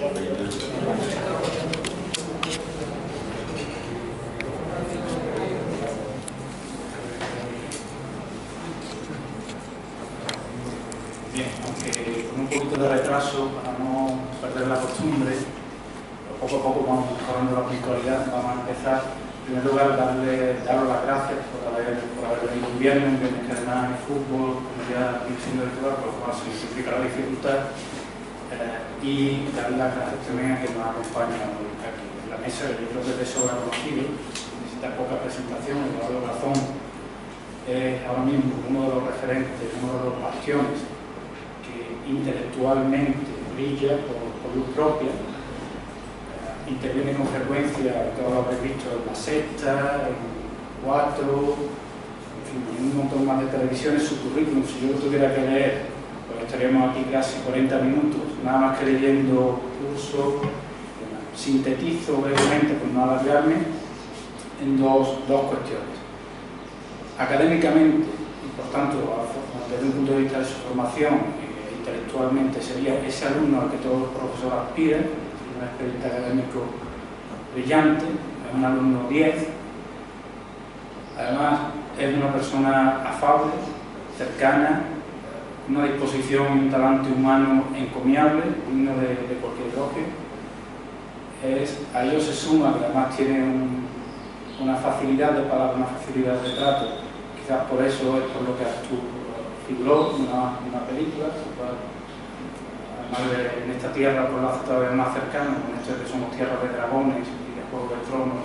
Bien, aunque con un poquito de retraso para no perder la costumbre, poco a poco vamos mejorando la puntualidad. Vamos a empezar. En primer lugar, daros las gracias por haber venido un viernes que además en el fútbol, como ya viene siendo habitual, por lo cual se simplifica la dificultad. Y dar las gracias también a quien nos acompaña hoy aquí en la mesa, que yo creo que es de sobra conocido, necesita poca presentación. Eduardo Garzón es ahora mismo uno de los referentes, uno de los bastiones que intelectualmente brilla por luz propia. Interviene con frecuencia, todos lo habéis visto, en La Sexta, en Cuatro, en fin, en un montón más de televisiones. Su currículum, si yo lo tuviera que leer, pues estaríamos aquí casi 40 minutos, nada más que leyendo cursos. Sintetizo brevemente, por no alargarme, en dos cuestiones. Académicamente, y por tanto, desde un punto de vista de su formación, intelectualmente, sería ese alumno al que todo el profesor aspira, un expediente académico brillante, es un alumno 10. Además, es una persona afable, cercana, una disposición y un talante humano encomiable, digno de cualquier elogio. A ello se suma que además tiene una facilidad de palabra, una facilidad de trato. Quizás por eso es por lo que figuró una película, además en esta tierra por la todavía más cercana, con esto de que somos tierra de dragones y de Juego de Tronos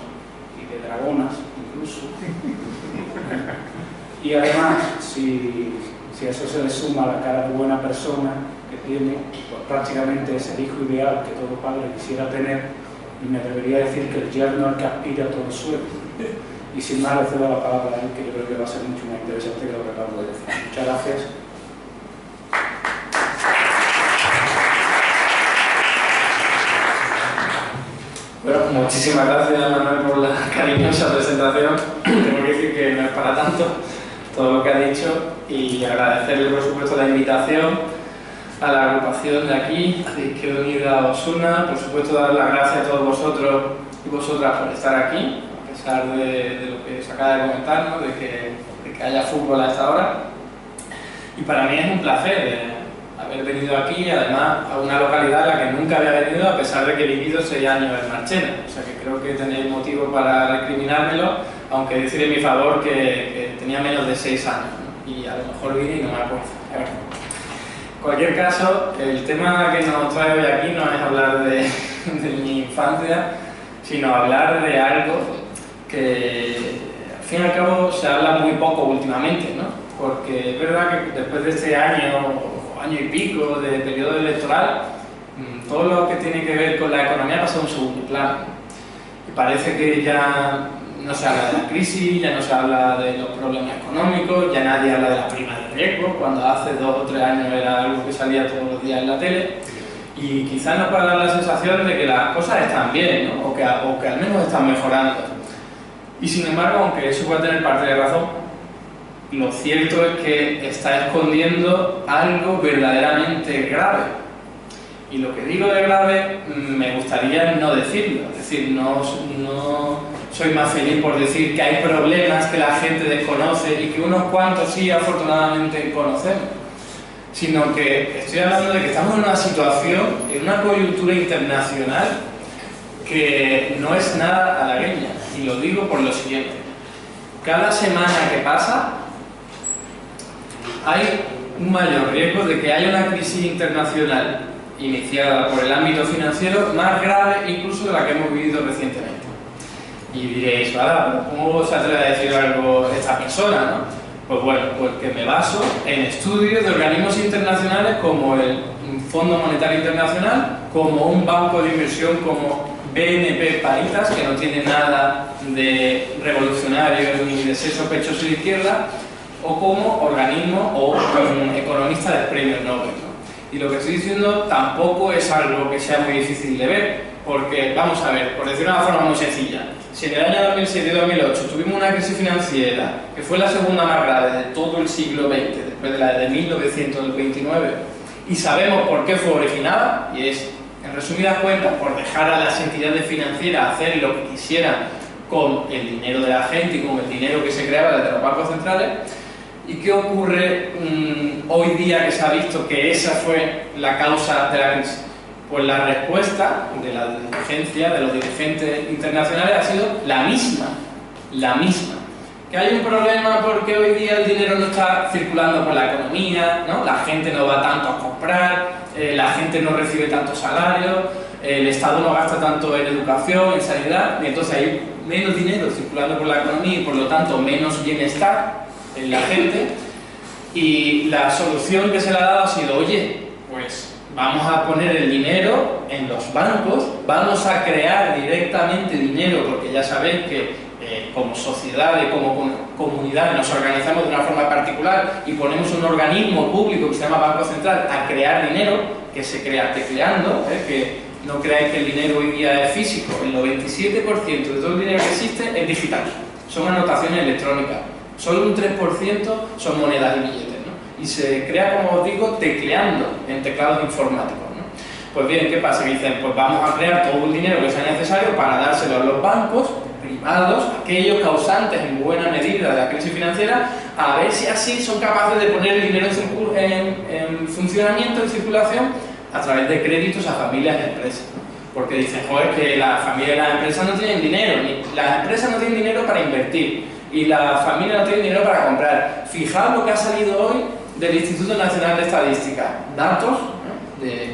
y de dragonas incluso. Y además, si a eso se le suma la cara de buena persona que tiene, pues prácticamente es el hijo ideal que todo padre quisiera tener, y me debería decir que el yerno al que aspira todo suelo. Y sin más le cedo la palabra a él, que yo creo que va a ser mucho más interesante que lo que acabo de decir. Muchas gracias. Bueno, muchísimas gracias, Manuel, por la cariñosa presentación. Tengo que decir que no es para tanto todo lo que ha dicho, y agradecerle, por supuesto, la invitación a la agrupación de aquí, a Izquierda Unida Osuna. Por supuesto, dar las gracias a todos vosotros y vosotras por estar aquí, a pesar de lo que se acaba de comentar, ¿no? de que haya fútbol a esta hora. Y para mí es un placer haber venido aquí, además a una localidad a la que nunca había venido, a pesar de que he vivido 6 años en Marchena. O sea que creo que tenéis motivo para recriminármelo, aunque decir en mi favor que tenía menos de 6 años, ¿no? Y a lo mejor vine y no me acuerdo. En cualquier caso, el tema que nos trae hoy aquí no es hablar de mi infancia, sino hablar de algo que al fin y al cabo se habla muy poco últimamente, ¿no? Porque es verdad que después de este año y pico de periodo electoral, todo lo que tiene que ver con la economía pasa a un segundo plano. Y parece que ya no se habla de la crisis, ya no se habla de los problemas económicos, ya nadie habla de la prima de riesgo, cuando hace 2 o 3 años era algo que salía todos los días en la tele. Y quizás nos pueda dar la sensación de que las cosas están bien, ¿no? o que al menos están mejorando. Y sin embargo, aunque eso pueda tener parte de razón, lo cierto es que está escondiendo algo verdaderamente grave. Y lo que digo de grave me gustaría no decirlo. Es decir, no soy más feliz por decir que hay problemas que la gente desconoce y que unos cuantos sí afortunadamente conocemos. Sino que estoy hablando de que estamos en una situación, en una coyuntura internacional que no es nada halagüeña. Y lo digo por lo siguiente. Cada semana que pasa hay un mayor riesgo de que haya una crisis internacional iniciada por el ámbito financiero más grave incluso de la que hemos vivido recientemente. Y diréis, ¿vale? ¿Cómo se atreve a decir algo esta persona, no? Pues bueno, porque me baso en estudios de organismos internacionales como el Fondo Monetario Internacional, como un banco de inversión como BNP Paribas, que no tiene nada de revolucionario ni de ser sospechoso de izquierda, o como organismo o como economista de premios Nobel, ¿no? Y lo que estoy diciendo tampoco es algo que sea muy difícil de ver, porque, vamos a ver, por decirlo de una forma muy sencilla, si en el año 2007-2008 tuvimos una crisis financiera que fue la segunda más grave de todo el siglo XX, después de la de 1929, y sabemos por qué fue originada, y es En resumidas cuentas, por dejar a las entidades financieras hacer lo que quisieran con el dinero de la gente y con el dinero que se creaba desde los bancos centrales. ¿Y qué ocurre hoy día que se ha visto que esa fue la causa de la crisis? Pues la respuesta de la dirigencia, de los dirigentes internacionales, ha sido la misma. Que hay un problema porque hoy día el dinero no está circulando por la economía, ¿no? La gente no va tanto a comprar, la gente no recibe tanto salario, el Estado no gasta tanto en educación, en sanidad, y entonces hay menos dinero circulando por la economía y por lo tanto menos bienestar en la gente. Y la solución que se le ha dado ha sido, oye, pues vamos a poner el dinero en los bancos, vamos a crear directamente dinero, porque ya sabéis que como sociedad y como comunidad nos organizamos de una forma particular y ponemos un organismo público que se llama Banco Central a crear dinero, que se crea tecleando, que no creáis que el dinero hoy día es físico, el 97% de todo el dinero que existe es digital, son anotaciones electrónicas, solo un 3% son monedas y billetes, ¿no? Y se crea, como os digo, tecleando en teclados informáticos, ¿no? Pues bien, ¿qué pasa? Que dicen, pues vamos a crear todo el dinero que sea necesario para dárselo a los bancos privados, aquellos causantes en buena medida de la crisis financiera, a ver si así son capaces de poner el dinero en funcionamiento, en circulación, a través de créditos a familias y empresas. Porque dicen, joder, que las familias y las empresas no tienen dinero, las empresas no tienen dinero para invertir y las familias no tienen dinero para comprar. Fijaos lo que ha salido hoy del Instituto Nacional de Estadística, datos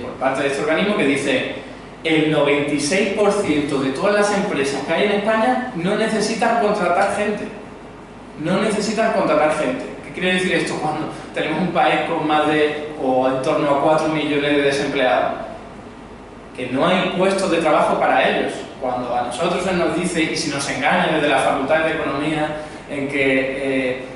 por parte de este organismo que dice el 96% de todas las empresas que hay en España no necesitan contratar gente. No necesitan contratar gente. ¿Qué quiere decir esto? Cuando tenemos un país con más de, o en torno a 4 millones de desempleados, que no hay puestos de trabajo para ellos. Cuando a nosotros se nos dice, y si nos engañan desde la Facultad de Economía, en que,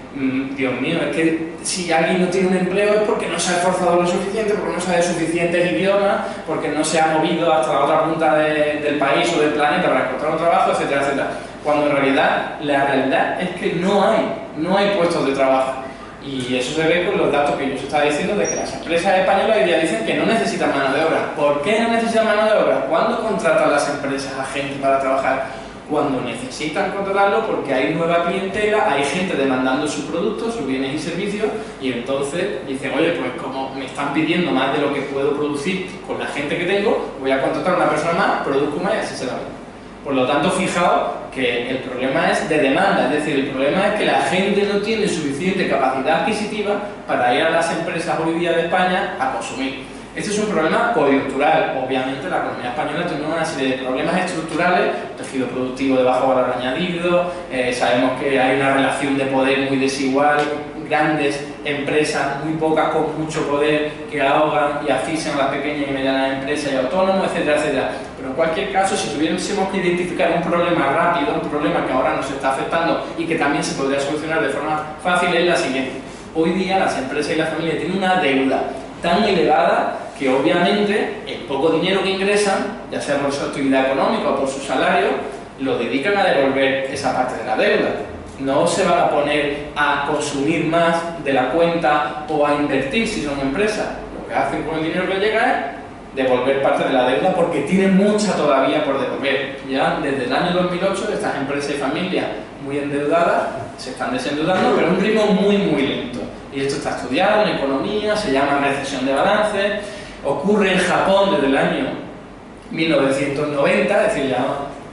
Dios mío, es que si alguien no tiene un empleo es porque no se ha esforzado lo suficiente, porque no sabe suficientes idiomas, porque no se ha movido hasta la otra punta del país o del planeta para encontrar un trabajo, etcétera, etcétera. Cuando en realidad, la realidad es que no hay puestos de trabajo. Y eso se ve con los datos que yo os estaba diciendo de que las empresas españolas hoy día dicen que no necesitan mano de obra. ¿Por qué no necesitan mano de obra? ¿Cuándo contratan las empresas a gente para trabajar? Cuando necesitan contratarlo porque hay nueva clientela, hay gente demandando sus productos, sus bienes y servicios, y entonces dicen, oye, pues como me están pidiendo más de lo que puedo producir con la gente que tengo, voy a contratar a una persona más, produzco más y así se la ve. Por lo tanto, fijaos que el problema es de demanda, es decir, el problema es que la gente no tiene suficiente capacidad adquisitiva para ir a las empresas hoy día de España a consumir. Este es un problema coyuntural. Obviamente la economía española tiene una serie de problemas estructurales, tejido productivo de bajo valor añadido, sabemos que hay una relación de poder muy desigual, grandes empresas, muy pocas con mucho poder, que ahogan y asfixian a las pequeñas y medianas empresas y autónomos, etcétera, etcétera. Pero en cualquier caso, si tuviésemos que identificar un problema rápido, un problema que ahora nos está afectando y que también se podría solucionar de forma fácil, es la siguiente. Hoy día las empresas y las familias tienen una deuda tan elevada que obviamente el poco dinero que ingresan, ya sea por su actividad económica o por su salario, lo dedican a devolver esa parte de la deuda. No se van a poner a consumir más de la cuenta o a invertir si son empresas. Lo que hacen con el dinero que llega es devolver parte de la deuda porque tienen mucha todavía por devolver. Ya desde el año 2008 estas empresas y familias muy endeudadas se están desendeudando, pero a un ritmo muy lento. Y esto está estudiado en economía, se llama recesión de balance, ocurre en Japón desde el año 1990, es decir,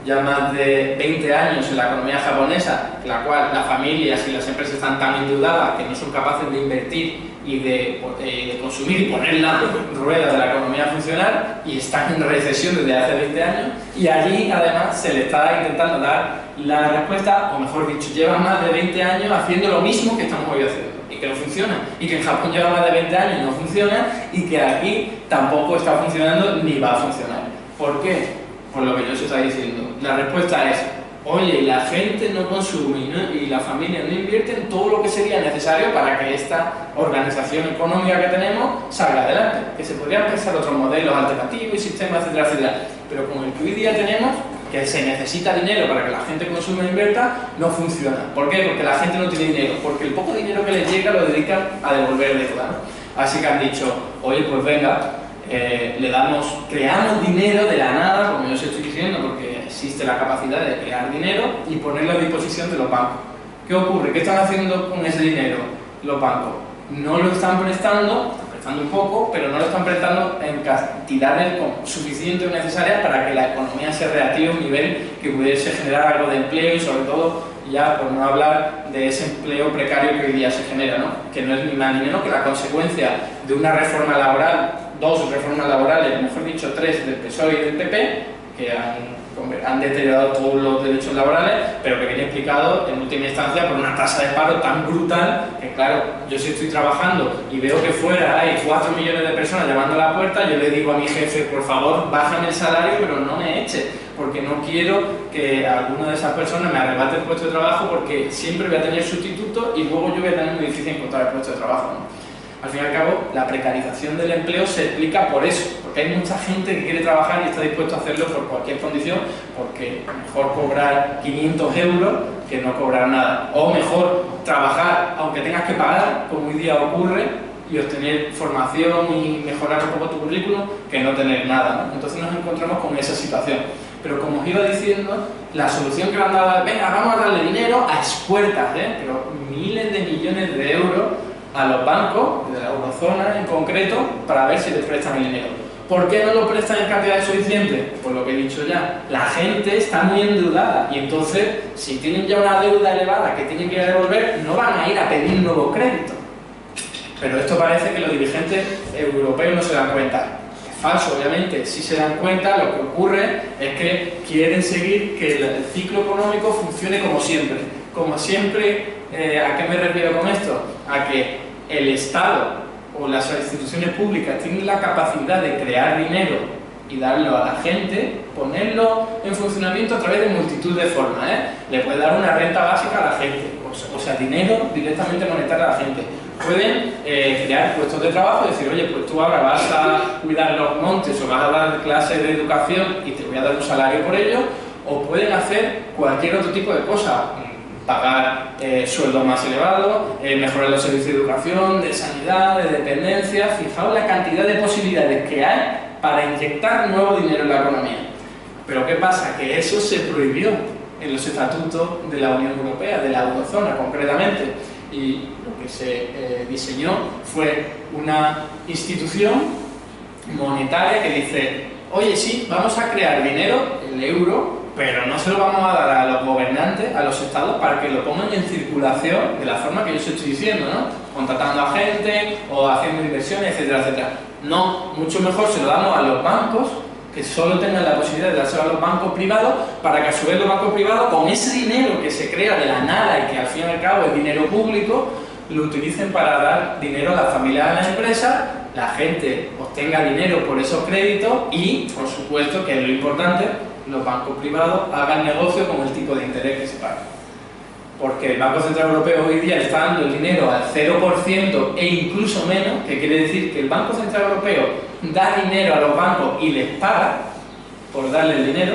ya más de 20 años en la economía japonesa, en la cual las familias y las empresas están tan endeudadas que no son capaces de invertir y de consumir y poner las ruedas de la economía a funcionar, y están en recesión desde hace 20 años, y allí además se le está intentando dar la respuesta, o mejor dicho, llevan más de 20 años haciendo lo mismo que estamos hoy haciendo, y que no funciona, y que en Japón lleva más de 20 años y no funciona, y que aquí tampoco está funcionando ni va a funcionar. ¿Por qué? Por lo que yo os estaba diciendo. La respuesta es, oye, la gente no consume y la familia no invierte en todo lo que sería necesario para que esta organización económica que tenemos salga adelante. Que se podrían pensar otros modelos alternativos y sistemas, etcétera, etcétera. Pero con el que hoy día tenemos, que se necesita dinero para que la gente consuma e invierta, no funciona. ¿Por qué? Porque la gente no tiene dinero. Porque el poco dinero que les llega lo dedican a devolver deuda, ¿no? Así que han dicho, oye, pues venga, creamos dinero de la nada, como yo os estoy diciendo, porque existe la capacidad de crear dinero y ponerlo a disposición de los bancos. ¿Qué ocurre? ¿Qué están haciendo con ese dinero los bancos? No lo están prestando un poco, pero no lo están prestando en cantidades suficientes o necesarias para que la economía se reactive a un nivel que pudiese generar algo de empleo y sobre todo, ya por no hablar de ese empleo precario que hoy día se genera, ¿no? Que no es ni más ni menos que la consecuencia de una reforma laboral, dos reformas laborales, mejor dicho, tres, del PSOE y del PP, que han deteriorado todos los derechos laborales, pero que viene explicado en última instancia por una tasa de paro tan brutal que, claro, yo si estoy trabajando y veo que fuera hay 4 millones de personas llamando a la puerta, yo le digo a mi jefe, por favor, bájame el salario, pero no me eche, porque no quiero que alguna de esas personas me arrebate el puesto de trabajo, porque siempre voy a tener sustituto y luego yo voy a tener muy difícil encontrar el puesto de trabajo, ¿no? Al fin y al cabo, la precarización del empleo se explica por eso, porque hay mucha gente que quiere trabajar y está dispuesto a hacerlo por cualquier condición, porque mejor cobrar 500 euros que no cobrar nada, o mejor trabajar aunque tengas que pagar, como hoy día ocurre, y obtener formación y mejorar un poco tu currículum, que no tener nada, ¿no? Entonces nos encontramos con esa situación. Pero como os iba diciendo, la solución que le han dado es, venga, vamos a darle dinero a expuertas, pero miles de millones de euros a los bancos de la eurozona en concreto para ver si les prestan el dinero. ¿Por qué no lo prestan en cantidades suficientes? Pues lo que he dicho ya, la gente está muy endeudada y entonces si tienen ya una deuda elevada que tienen que devolver, no van a ir a pedir nuevo crédito. Pero esto parece que los dirigentes europeos no se dan cuenta. Es falso, obviamente, si se dan cuenta, lo que ocurre es que quieren seguir que el ciclo económico funcione como siempre. Como siempre, ¿a qué me refiero con esto? A que el Estado o las instituciones públicas tienen la capacidad de crear dinero y darlo a la gente, ponerlo en funcionamiento a través de multitud de formas, Le puede dar una renta básica a la gente, o sea, dinero directamente monetario a la gente. Pueden crear puestos de trabajo y decir, oye, pues tú ahora vas a cuidar los montes o vas a dar clases de educación y te voy a dar un salario por ello, o pueden hacer cualquier otro tipo de cosa, pagar sueldos más elevados, mejorar los servicios de educación, de sanidad, de dependencia. Fijaos la cantidad de posibilidades que hay para inyectar nuevo dinero en la economía. Pero ¿qué pasa? Que eso se prohibió en los estatutos de la Unión Europea, de la eurozona concretamente, y lo que se diseñó fue una institución monetaria que dice, oye, sí, vamos a crear dinero, el euro, pero no se lo vamos a dar a los gobernantes, a los estados, para que lo pongan en circulación de la forma que yo os estoy diciendo, ¿no? Contratando a gente o haciendo inversiones, etcétera, etcétera. No, mucho mejor se lo damos a los bancos, que solo tengan la posibilidad de dárselo a los bancos privados, para que a su vez los bancos privados, con ese dinero que se crea de la nada y que al fin y al cabo es dinero público, lo utilicen para dar dinero a las familias, a las empresas, la gente obtenga dinero por esos créditos y, por supuesto, que es lo importante, los bancos privados hagan negocio con el tipo de interés que se paga. Porque el Banco Central Europeo hoy día está dando el dinero al 0% e incluso menos, que quiere decir que el Banco Central Europeo da dinero a los bancos y les paga por darle el dinero,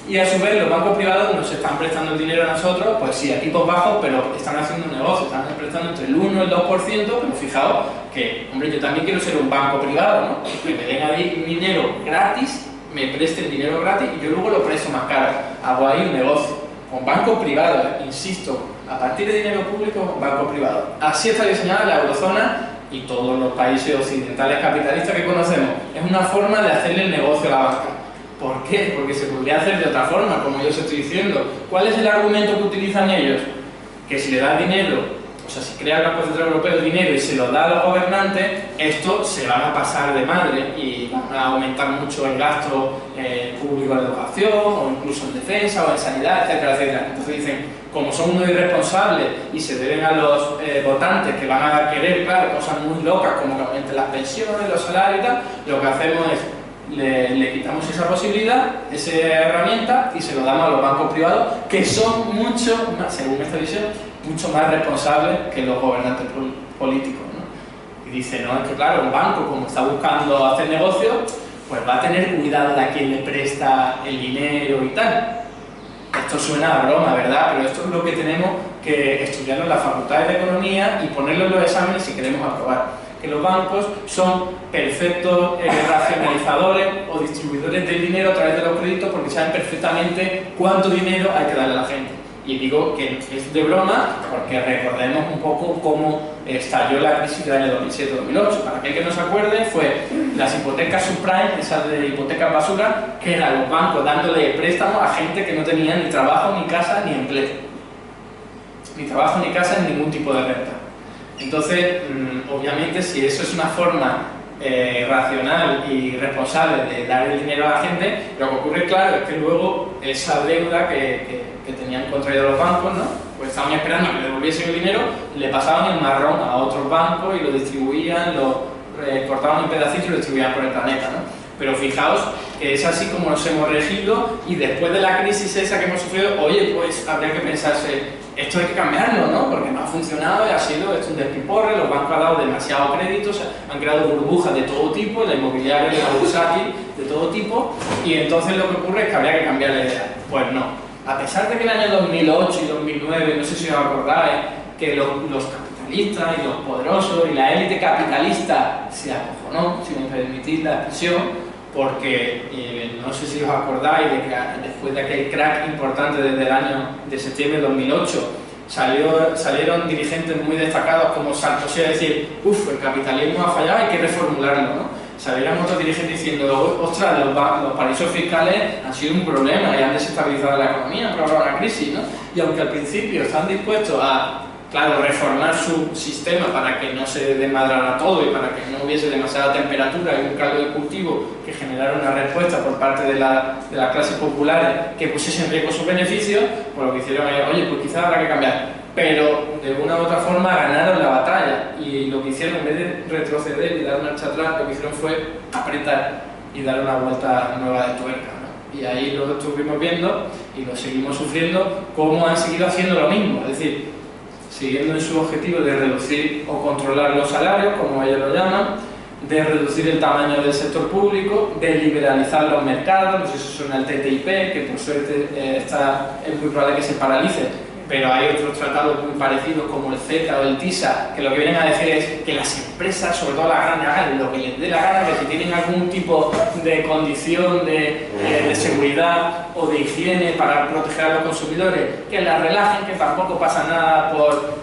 y a su vez los bancos privados nos están prestando el dinero a nosotros, pues sí, a tipos bajos, pero están haciendo un negocio, están prestando entre el 1 y el 2%, pero fijaos que, hombre, yo también quiero ser un banco privado, ¿no? Que me den ahí dinero gratis, me presten dinero gratis y yo luego lo presto más caro, hago ahí un negocio. Con bancos privados, insisto, a partir de dinero público, bancos privados. Así está diseñada la eurozona y todos los países occidentales capitalistas que conocemos. Es una forma de hacerle el negocio a la banca. ¿Por qué? Porque se podría hacer de otra forma, como yo os estoy diciendo. ¿Cuál es el argumento que utilizan ellos? Que si le das dinero, o sea, si crea el Banco Central Europeo dinero y se lo da a los gobernantes, esto se van a pasar de madre y van a aumentar mucho el gasto público en educación, o incluso en defensa, o en sanidad, etcétera, etcétera. Entonces dicen, como son unos irresponsables y se deben a los votantes que van a querer, claro, cosas muy locas como que aumenten las pensiones, los salarios y tal, lo que hacemos es le quitamos esa posibilidad, esa herramienta, y se lo damos a los bancos privados, que son mucho más, según esta visión, mucho más responsables que los gobernantes políticos, ¿no? Y dice, no, es que claro, un banco, como está buscando hacer negocio, pues va a tener cuidado de a quién le presta el dinero y tal. Esto suena a broma, ¿verdad? Pero esto es lo que tenemos que estudiarlo en las facultades de economía y ponerlo en los exámenes si queremos aprobar. que los bancos son perfectos racionalizadores o distribuidores del dinero a través de los créditos porque saben perfectamente cuánto dinero hay que darle a la gente. Y digo que es de broma porque recordemos un poco cómo estalló la crisis del año 2007-2008. Para aquel que no se acuerde, fue las hipotecas subprime, esas de hipotecas basura, que eran los bancos dándole préstamos a gente que no tenía ni trabajo, ni casa, ni empleo. Ni trabajo, ni casa, ni ningún tipo de renta. Entonces, obviamente, si eso es una forma racional y responsable de dar el dinero a la gente, lo que ocurre, claro, es que luego esa deuda que tenían contraído los bancos, ¿no? Pues estaban esperando a que le devolviesen el dinero, le pasaban el marrón a otros bancos y lo distribuían, lo cortaban en pedacitos y lo distribuían por el planeta, ¿no? Pero fijaos que es así como nos hemos regido y después de la crisis esa que hemos sufrido, oye, pues habría que pensarse, esto hay que cambiarlo, ¿no? Porque no ha funcionado y ha sido esto un despiporre, los bancos han dado demasiado crédito, han creado burbujas de todo tipo, la inmobiliaria, la bursátil, de todo tipo, y entonces lo que ocurre es que habría que cambiar la idea. Pues no. A pesar de que en el año 2008 y 2009, no sé si os acordáis, que los capitalistas y los poderosos y la élite capitalista se acojonó, si me permitís la expresión, porque no sé si os acordáis de que después de aquel crack importante desde el año de septiembre de 2008 salieron dirigentes muy destacados como Sarkozy a decir, uff, el capitalismo ha fallado, hay que reformularlo, ¿no? Salieron otros dirigentes diciendo, ostras, los paraísos fiscales han sido un problema y han desestabilizado la economía, han provocado una crisis, ¿no? Y aunque al principio están dispuestos a, claro, reformar su sistema para que no se desmadrara todo y para que no hubiese demasiada temperatura y un caldo de cultivo que generara una respuesta por parte de las clases populares que pusiese en riesgo sus beneficios, pues lo que hicieron es, oye, pues quizás habrá que cambiar. Pero de una u otra forma ganaron la batalla y lo que hicieron, en vez de retroceder y dar marcha atrás, lo que hicieron fue apretar y dar una vuelta nueva de tuerca, ¿no? Y ahí lo estuvimos viendo y lo seguimos sufriendo, cómo han seguido haciendo lo mismo, es decir, siguiendo en su objetivo de reducir o controlar los salarios, como ellos lo llaman, de reducir el tamaño del sector público, de liberalizar los mercados, no sé si suena el TTIP, que por suerte es muy probable que se paralice, pero hay otros tratados muy parecidos como el CETA o el TISA, que lo que vienen a decir es que las empresas, sobre todo las grandes, hagan lo que les dé la gana, que si tienen algún tipo de condición de seguridad o de higiene para proteger a los consumidores, que las relajen, que tampoco pasa nada por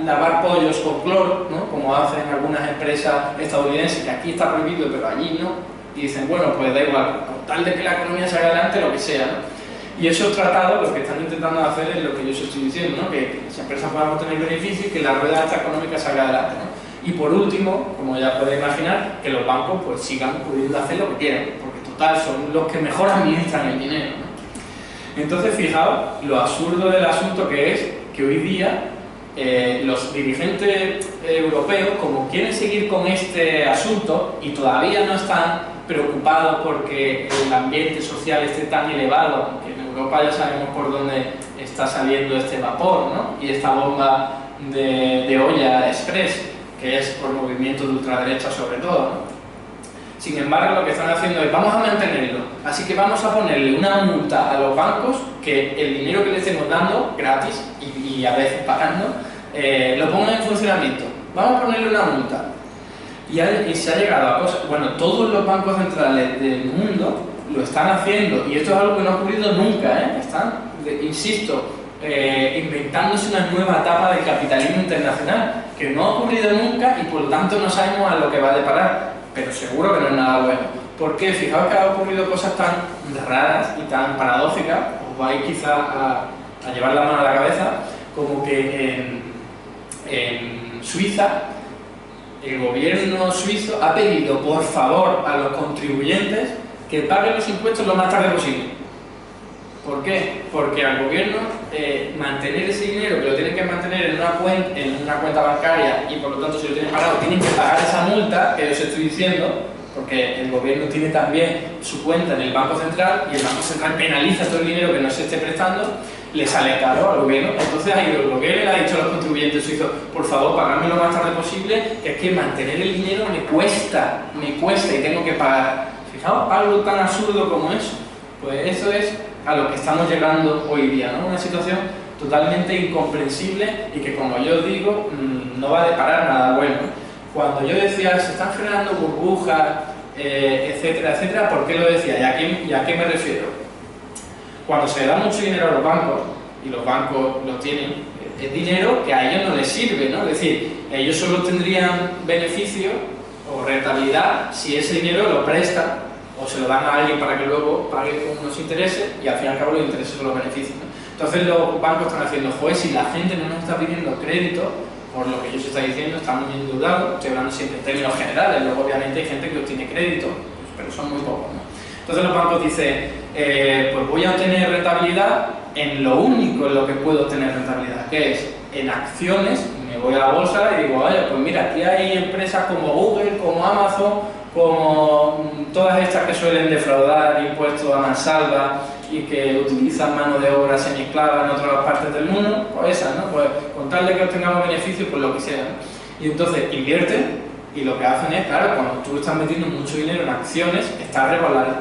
lavar pollos con cloro, ¿no? Como hacen algunas empresas estadounidenses, que aquí está prohibido pero allí no, y dicen, bueno, pues da igual, con tal de que la economía salga adelante, lo que sea, ¿no? Y esos tratados lo que están intentando hacer es lo que yo os estoy diciendo, ¿no? Que las empresas puedan obtener beneficios y que la rueda esta económica salga adelante, ¿no? Y por último, como ya podéis imaginar, que los bancos pues sigan pudiendo hacer lo que quieran, porque total son los que mejor administran el dinero, ¿no? Entonces fijaos lo absurdo del asunto que es que hoy día los dirigentes europeos, como quieren seguir con este asunto y todavía no están preocupados porque el ambiente social esté tan elevado, aunque en Europa ya sabemos por dónde está saliendo este vapor, ¿no? Y esta bomba de olla express, que es por movimientos de ultraderecha sobre todo, ¿no? Sin embargo, lo que están haciendo es, vamos a mantenerlo, así que vamos a ponerle una multa a los bancos, que el dinero que le estemos dando, gratis, y a veces pagando, lo pongan en funcionamiento. Vamos a ponerle una multa. Y se ha llegado a cosas, bueno, todos los bancos centrales del mundo lo están haciendo, y esto es algo que no ha ocurrido nunca, ¿eh? Están, insisto, inventándose una nueva etapa del capitalismo internacional, que no ha ocurrido nunca y por lo tanto no sabemos a lo que va a deparar, pero seguro que no es nada bueno. Porque fijaos que han ocurrido cosas tan raras y tan paradójicas, os vais quizá a llevar la mano a la cabeza, como que en Suiza, el gobierno suizo ha pedido por favor a los contribuyentes que paguen los impuestos lo más tarde posible. ¿Por qué? Porque al gobierno mantener ese dinero, que lo tienen que mantener en una cuenta bancaria y por lo tanto si lo tienen pagado tienen que pagar esa multa que os estoy diciendo, porque el gobierno tiene también su cuenta en el Banco Central y el Banco Central penaliza todo el dinero que no se esté prestando, le sale caro al gobierno. Entonces ha ido el gobierno y le ha dicho a los contribuyentes suizos, por favor, pagadme lo más tarde posible, que es que mantener el dinero me cuesta y tengo que pagar. Fijaos, algo tan absurdo como eso. Pues eso es a lo que estamos llegando hoy día, ¿no? Una situación totalmente incomprensible y que, como yo digo, no va a deparar nada bueno. Cuando yo decía, se están generando burbujas, etcétera, etcétera, ¿por qué lo decía? ¿Y a qué me refiero? Cuando se le da mucho dinero a los bancos, y los bancos lo tienen, es dinero que a ellos no les sirve, ¿no? Es decir, ellos solo tendrían beneficio o rentabilidad si ese dinero lo prestan o se lo dan a alguien para que luego pague con unos intereses, y al fin y al cabo los intereses son los beneficios, ¿no? Entonces los bancos están haciendo, joder, si la gente no nos está pidiendo crédito, por lo que yo os estoy diciendo, está muy endeudados, estoy hablando siempre en términos generales, luego obviamente hay gente que obtiene crédito, pero son muy pocos, ¿no? Entonces los bancos dicen, pues voy a obtener rentabilidad en lo único en lo que puedo obtener rentabilidad, que es en acciones. Me voy a la bolsa y digo, oye, pues mira, aquí hay empresas como Google, como Amazon, como todas estas que suelen defraudar impuestos a mansalva y que utilizan mano de obra semiesclava en otras partes del mundo, pues esas, ¿no? Pues con tal de que obtengamos beneficios, pues lo que sea, ¿no? Y entonces invierten, y lo que hacen es, claro, cuando tú estás metiendo mucho dinero en acciones, estás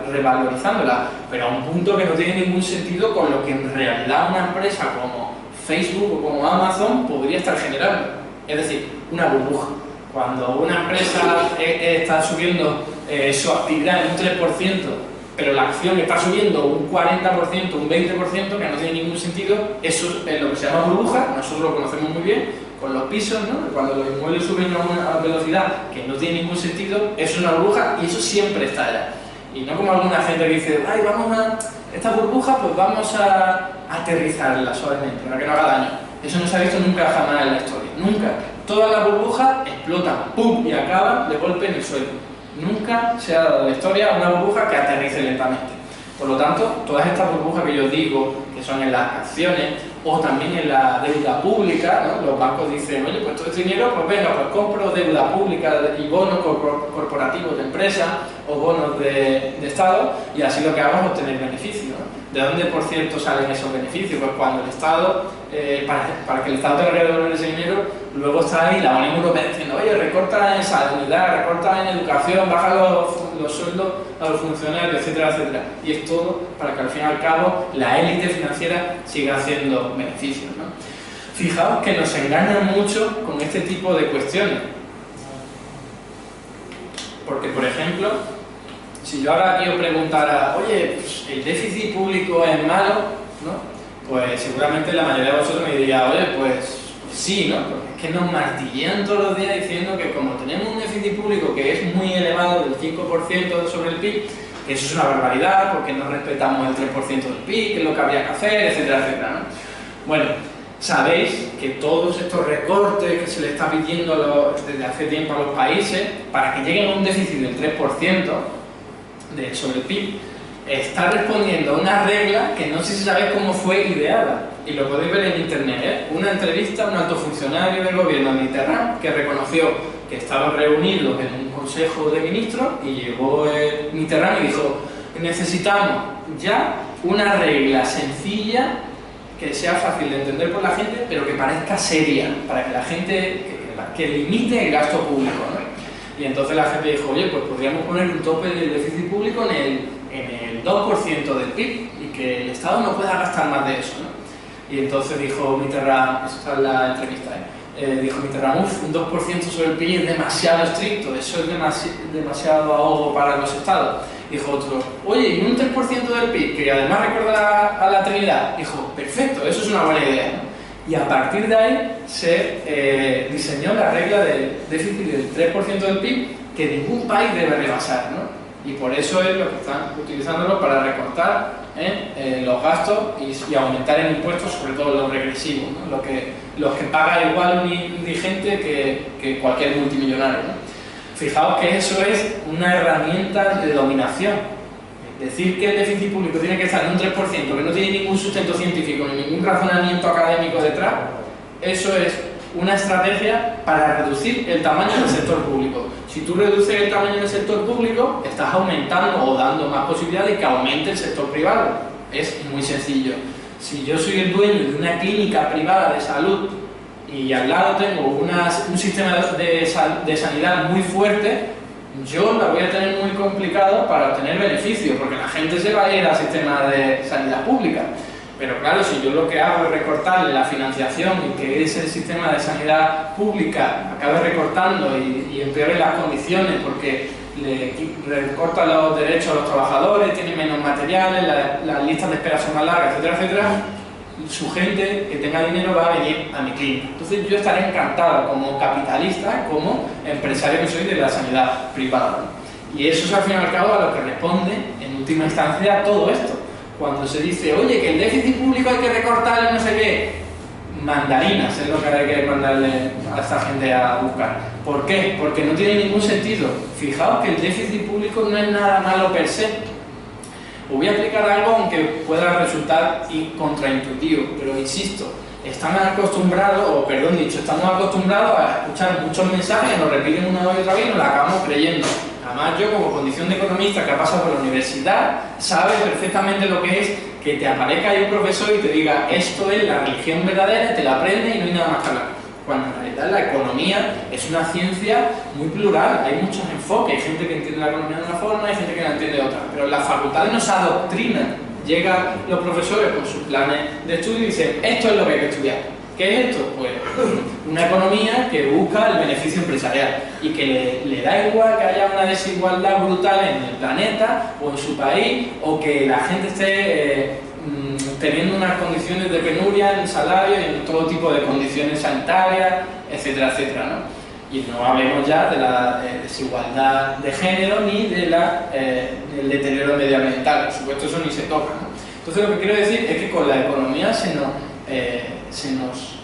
revalorizándolas, pero a un punto que no tiene ningún sentido con lo que en realidad una empresa como Facebook o como Amazon podría estar generando. Es decir, una burbuja. Cuando una empresa está subiendo su actividad en un 3%, pero la acción está subiendo un 40%, un 20%, que no tiene ningún sentido, eso es lo que se llama burbuja. Nosotros lo conocemos muy bien con los pisos, ¿no? Cuando los inmuebles suben a una velocidad que no tiene ningún sentido, eso es una burbuja y eso siempre está allá. Y no como alguna gente que dice, ay, vamos a esta burbuja, pues vamos a aterrizarla suavemente para que no haga daño. Eso no se ha visto nunca jamás en la historia, nunca. Todas las burbujas explotan, ¡pum!, y acaban de golpe en el suelo. Nunca se ha dado en la historia una burbuja que aterrice lentamente. Por lo tanto, todas estas burbujas que yo digo, que son en las acciones o también en la deuda pública, ¿no? Los bancos dicen, oye, pues todo este dinero, pues venga, pues compro deuda pública y bonos corporativos de empresa o bonos de Estado, y así lo que hago es obtener beneficios, ¿no? ¿De dónde, por cierto, salen esos beneficios? Pues cuando el Estado, para que el Estado tenga que devolver ese dinero, luego está ahí la Unión Europea diciendo, oye, recorta en sanidad, recorta en educación, baja los sueldos a los funcionarios, etcétera, etcétera. Y es todo para que al fin y al cabo la élite financiera siga haciendo beneficios, ¿no? Fijaos que nos engañan mucho con este tipo de cuestiones. Porque, por ejemplo, si yo ahora aquí os preguntara, oye, pues, ¿el déficit público es malo?, ¿no? Pues seguramente la mayoría de vosotros me diría, oye, pues sí, ¿no? Porque es que nos martillean todos los días diciendo que como tenemos un déficit público que es muy elevado, del 5% sobre el PIB, que eso es una barbaridad, porque no respetamos el 3% del PIB, que es lo que habría que hacer, etcétera, etcétera, ¿no? Bueno, sabéis que todos estos recortes que se le está pidiendo desde hace tiempo a los países para que lleguen a un déficit del 3% sobre el PIB, está respondiendo a una regla que no sé si sabéis cómo fue ideada, y lo podéis ver en internet, ¿eh? Una entrevista a un alto funcionario del gobierno de Mitterrand que reconoció que estaban reunidos en un consejo de ministros y llegó Mitterrand y dijo, necesitamos ya una regla sencilla que sea fácil de entender por la gente, pero que parezca seria, para que la gente, que limite el gasto público, ¿no? Y entonces la gente dijo, oye, pues podríamos poner un tope del déficit público en el 2% del PIB y que el Estado no pueda gastar más de eso, ¿no? Y entonces dijo Mitterrand, esta es la entrevista, dijo Mitterrand, un 2% sobre el PIB es demasiado estricto, eso es demasiado ahogo para los Estados. Dijo otro, oye, y un 3% del PIB, que además recuerda a la Trinidad. Dijo, perfecto, eso es una buena idea, ¿no? Y a partir de ahí se diseñó la regla del déficit del 3% del PIB que ningún país debe rebasar, ¿no? Y por eso es lo que están utilizándolo para recortar los gastos y aumentar el impuesto, sobre todo los regresivos, ¿no? Los que paga igual un indigente que cualquier multimillonario, ¿no? Fijaos que eso es una herramienta de dominación. Decir que el déficit público tiene que estar en un 3%, que no tiene ningún sustento científico ni ningún razonamiento académico detrás, eso es una estrategia para reducir el tamaño del sector público. Si tú reduces el tamaño del sector público, estás aumentando o dando más posibilidades de que aumente el sector privado. Es muy sencillo. Si yo soy el dueño de una clínica privada de salud y al lado tengo un sistema de sanidad muy fuerte, yo la voy a tener muy complicado para obtener beneficios, porque la gente se va a ir al sistema de sanidad pública. Pero claro, si yo lo que hago es recortarle la financiación y que ese sistema de sanidad pública acabe recortando y empeore las condiciones porque le recorta los derechos a los trabajadores, tiene menos materiales, las listas de espera son más largas, etcétera, etcétera, su gente que tenga dinero va a venir a mi clínica. Entonces yo estaré encantado como capitalista, como empresario que soy de la sanidad privada. Y eso es al fin y al cabo a lo que responde en última instancia todo esto. Cuando se dice, oye, que el déficit público hay que recortarle no sé qué, mandarinas es lo que hay que mandarle a esta gente a buscar. ¿Por qué? Porque no tiene ningún sentido. Fijaos que el déficit público no es nada malo per se. Os voy a explicar algo aunque pueda resultar contraintuitivo, pero insisto, estamos acostumbrados a escuchar muchos mensajes, nos repiten una y otra vez y nos la acabamos creyendo. Además, yo como condición de economista que ha pasado por la universidad, sabe perfectamente lo que es que te aparezca ahí un profesor y te diga esto es la religión verdadera, te la aprendes y no hay nada más que hablar. Cuando en realidad la economía es una ciencia muy plural, hay muchos enfoques, hay gente que entiende la economía de una forma, hay gente que la entiende de otra, pero las facultades nos adoctrinan. Llegan los profesores con sus planes de estudio y dicen esto es lo que hay que estudiar. ¿Qué es esto? Pues una economía que busca el beneficio empresarial y que le da igual que haya una desigualdad brutal en el planeta o en su país o que la gente esté teniendo unas condiciones de penuria en salario y en todo tipo de condiciones sanitarias, etcétera, etcétera, ¿no? Y no hablemos ya de la desigualdad de género ni de del deterioro medioambiental, por supuesto eso ni se toca, ¿no? Entonces lo que quiero decir es que con la economía se nos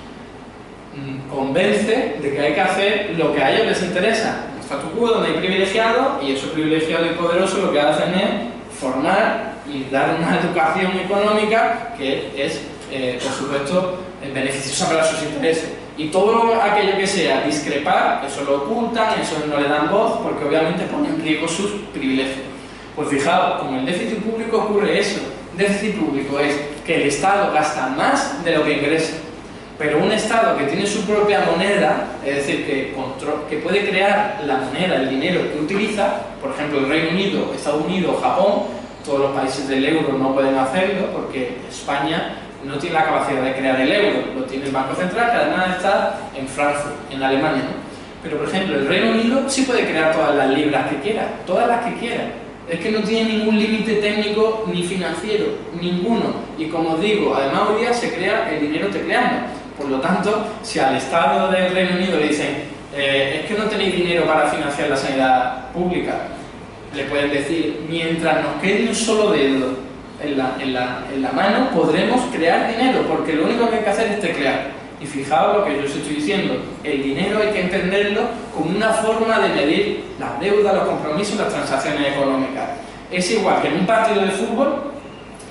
convence de que hay que hacer lo que a ellos les interesa. El statu quo donde hay privilegiados y esos privilegiados y poderosos lo que hacen es formar y dar una educación económica que es, por supuesto, beneficiosa para sus intereses. Y todo aquello que sea discrepar, eso lo ocultan, eso no le dan voz, porque obviamente pone en riesgo sus privilegios. Pues fijaos, como el déficit público ocurre eso. Déficit público es que el Estado gasta más de lo que ingresa. Pero un Estado que tiene su propia moneda, es decir, que puede crear la moneda, el dinero que utiliza, por ejemplo, el Reino Unido, Estados Unidos, Japón, todos los países del euro no pueden hacerlo porque España no tiene la capacidad de crear el euro, lo tiene el Banco Central, que además está en Frankfurt, en Alemania, ¿no? Pero, por ejemplo, el Reino Unido sí puede crear todas las libras que quiera, todas las que quiera. Es que no tiene ningún límite técnico ni financiero, ninguno. Y como os digo, además hoy día se crea el dinero tecleando. Por lo tanto, si al Estado del Reino Unido le dicen es que no tenéis dinero para financiar la sanidad pública, le pueden decir, mientras nos quede un solo dedo en la mano, podremos crear dinero, porque lo único que hay que hacer es teclear. Y fijaos lo que yo os estoy diciendo, el dinero hay que entenderlo como una forma de medir las deudas, los compromisos, las transacciones económicas. Es igual que en un partido de fútbol,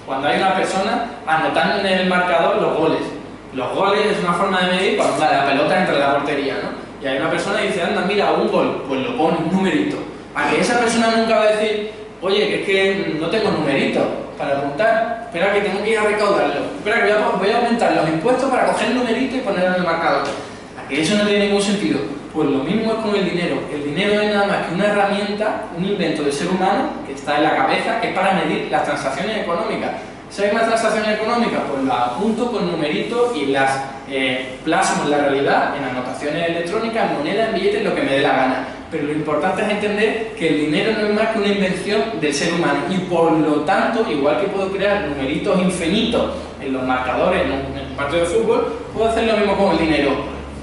cuando hay una persona anotando en el marcador los goles. Los goles es una forma de medir cuando la pelota entra en la portería, ¿no? Y hay una persona que dice, anda, mira, un gol, pues lo pone, un numerito. A que esa persona nunca va a decir, oye, que es que no tengo numerito para apuntar, espera que tengo que ir a recaudarlo, espera que voy a aumentar los impuestos para coger el numerito y ponerlo en el marcador. ¿A que eso no tiene ningún sentido? Pues lo mismo es con el dinero. El dinero es nada más que una herramienta, un invento del ser humano que está en la cabeza, que es para medir las transacciones económicas. Si hay más transacciones económicas, pues las apunto con numeritos y las plasmo en la realidad, en anotaciones electrónicas, en moneda, en billetes, lo que me dé la gana. Pero lo importante es entender que el dinero no es más que una invención del ser humano y por lo tanto, igual que puedo crear numeritos infinitos en los marcadores en un partido de fútbol, puedo hacer lo mismo con el dinero.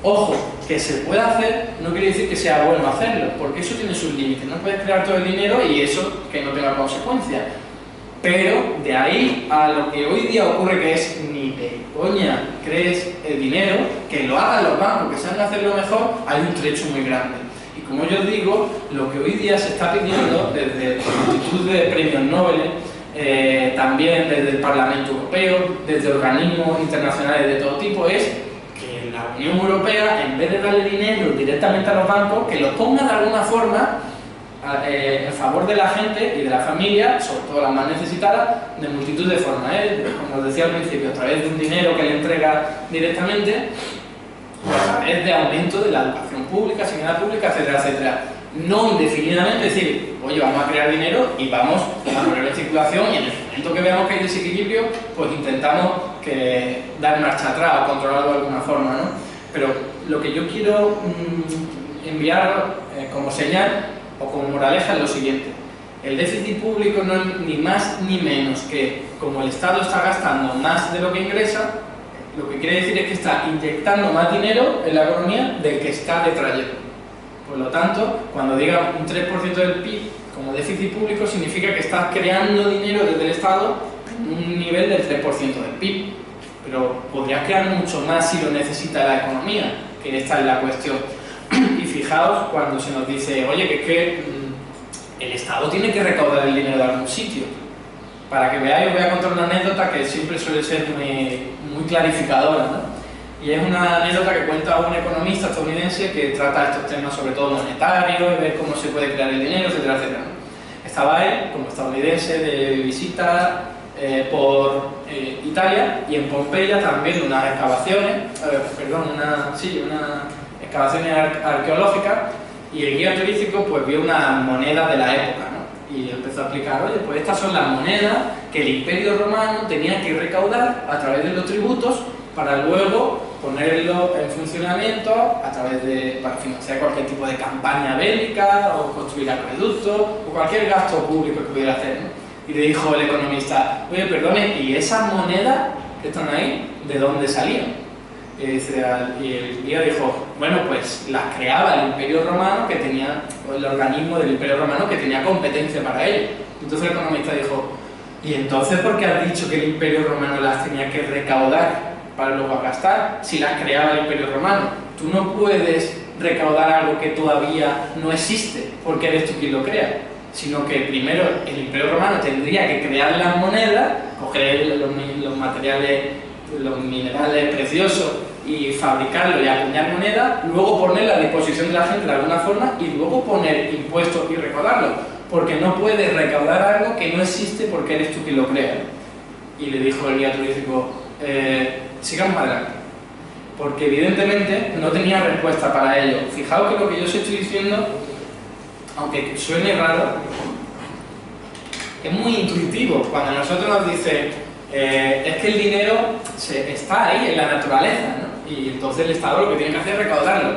Ojo, que se pueda hacer no quiere decir que sea bueno hacerlo, porque eso tiene sus límites. No puedes crear todo el dinero y eso que no tenga consecuencias. Pero de ahí a lo que hoy día ocurre, que es ni de coña crees el dinero, que lo hagan los bancos, que saben hacerlo mejor, hay un trecho muy grande. Y como yo digo, lo que hoy día se está pidiendo desde el Instituto de Premios Nobel, también desde el Parlamento Europeo, desde organismos internacionales de todo tipo, es que la Unión Europea, en vez de darle dinero directamente a los bancos, que los ponga de alguna forma en favor de la gente y de la familia, sobre todo las más necesitadas, de multitud de formas, como os decía al principio, a través de un dinero que le entrega directamente, a través de aumento de la educación pública, sanidad pública, etcétera, etcétera. no indefinidamente decir, oye, vamos a crear dinero y vamos a ponerlo en circulación, y en el momento que veamos que hay desequilibrio, pues intentamos dar marcha atrás o controlarlo de alguna forma, ¿no? Pero lo que yo quiero enviar como señal o como moraleja es lo siguiente: el déficit público no es ni más ni menos que, como el Estado está gastando más de lo que ingresa, lo que quiere decir es que está inyectando más dinero en la economía del que está detrayendo. Por lo tanto, cuando diga un 3% del PIB como déficit público, significa que estás creando dinero desde el Estado en un nivel del 3% del PIB. Pero podrías crear mucho más si lo necesita la economía, que esta es la cuestión. Y fijaos cuando se nos dice, oye, que es que el Estado tiene que recaudar el dinero de algún sitio. Para que veáis, os voy a contar una anécdota que siempre suele ser muy clarificadora, ¿no? Y es una anécdota que cuenta un economista estadounidense que trata estos temas, sobre todo monetarios, ver cómo se puede crear el dinero, etcétera, etcétera. Estaba él, como estadounidense, de visita por Italia, y en Pompeya también unas excavaciones, unas excavaciones arqueológicas, y el guía turístico pues vio una moneda de la época, ¿no? Y empezó a explicar, oye, pues estas son las monedas que el Imperio Romano tenía que recaudar a través de los tributos para luego ponerlo en funcionamiento para financiar cualquier tipo de campaña bélica o construir acueductos o cualquier gasto público que pudiera hacer, ¿no? Y le dijo el economista, oye, perdone, ¿y esas monedas que están ahí, de dónde salían? Y el guía dijo, bueno, pues las creaba el Imperio Romano, que tenía, o el organismo del Imperio Romano que tenía competencia para ello. Entonces el economista dijo, ¿y entonces por qué has dicho que el Imperio Romano las tenía que recaudar para luego gastar, si las creaba el Imperio Romano? Tú no puedes recaudar algo que todavía no existe porque eres tú quien lo crea, sino que primero el Imperio Romano tendría que crear las monedas, coger los materiales, los minerales preciosos y fabricarlo y acuñar moneda, luego ponerla a disposición de la gente de alguna forma y luego poner impuestos y recaudarlo, porque no puedes recaudar algo que no existe porque eres tú quien lo crea. Y le dijo el guía turístico, sigamos adelante, porque evidentemente no tenía respuesta para ello. Fijaos que lo que yo os estoy diciendo, aunque suene raro, es muy intuitivo. Cuando a nosotros nos dicen es que el dinero está ahí en la naturaleza, ¿no? Y entonces el Estado lo que tiene que hacer es recaudarlo,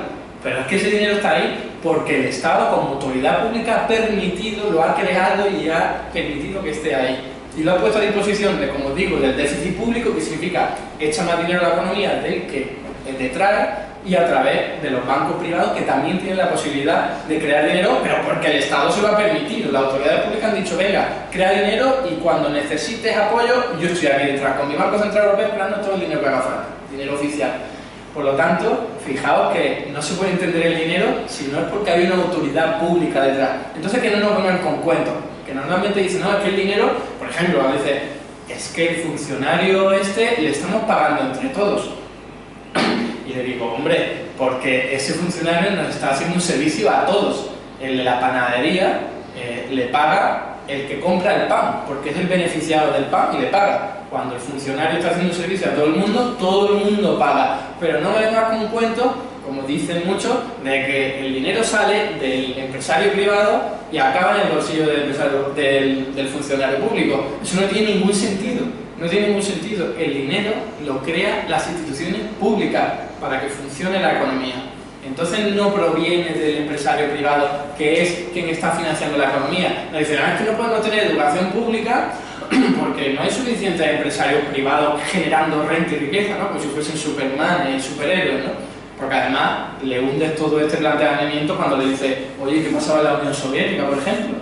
pero es que ese dinero está ahí porque el Estado, como autoridad pública, ha permitido, lo ha creado y ha permitido que esté ahí. Y lo ha puesto a disposición de, como digo, del déficit público, que significa echa más dinero a la economía del que detrae, y a través de los bancos privados, que también tienen la posibilidad de crear dinero, pero porque el Estado se lo ha permitido. Las autoridades públicas han dicho, venga, crea dinero y cuando necesites apoyo, yo estoy aquí detrás, con mi Banco Central Europeo, esperando todo el dinero que haga falta, dinero oficial. Por lo tanto, fijaos que no se puede entender el dinero si no es porque hay una autoridad pública detrás. Entonces, que no nos vengan con cuentos, que normalmente dicen, no, es que el dinero, por ejemplo, a veces, es que el funcionario le estamos pagando entre todos. Y le digo, hombre, porque ese funcionario nos está haciendo un servicio a todos. El de la panadería le paga el que compra el pan, porque es el beneficiado del pan y le paga. Cuando el funcionario está haciendo un servicio a todo el mundo paga. Pero no me vengas con un cuento, como dicen muchos, de que el dinero sale del empresario privado y acaba en el bolsillo del funcionario público. Eso no tiene ningún sentido. No tiene ningún sentido. El dinero lo crean las instituciones públicas para que funcione la economía. Entonces no proviene del empresario privado, que es quien está financiando la economía. Nos dicen, es que no podemos tener educación pública porque no hay suficientes empresarios privados generando renta y riqueza, ¿no? Como si fuesen Superman y superhéroes, ¿no? Porque además le hundes todo este planteamiento cuando le dices, oye, ¿qué pasaba en la Unión Soviética, por ejemplo?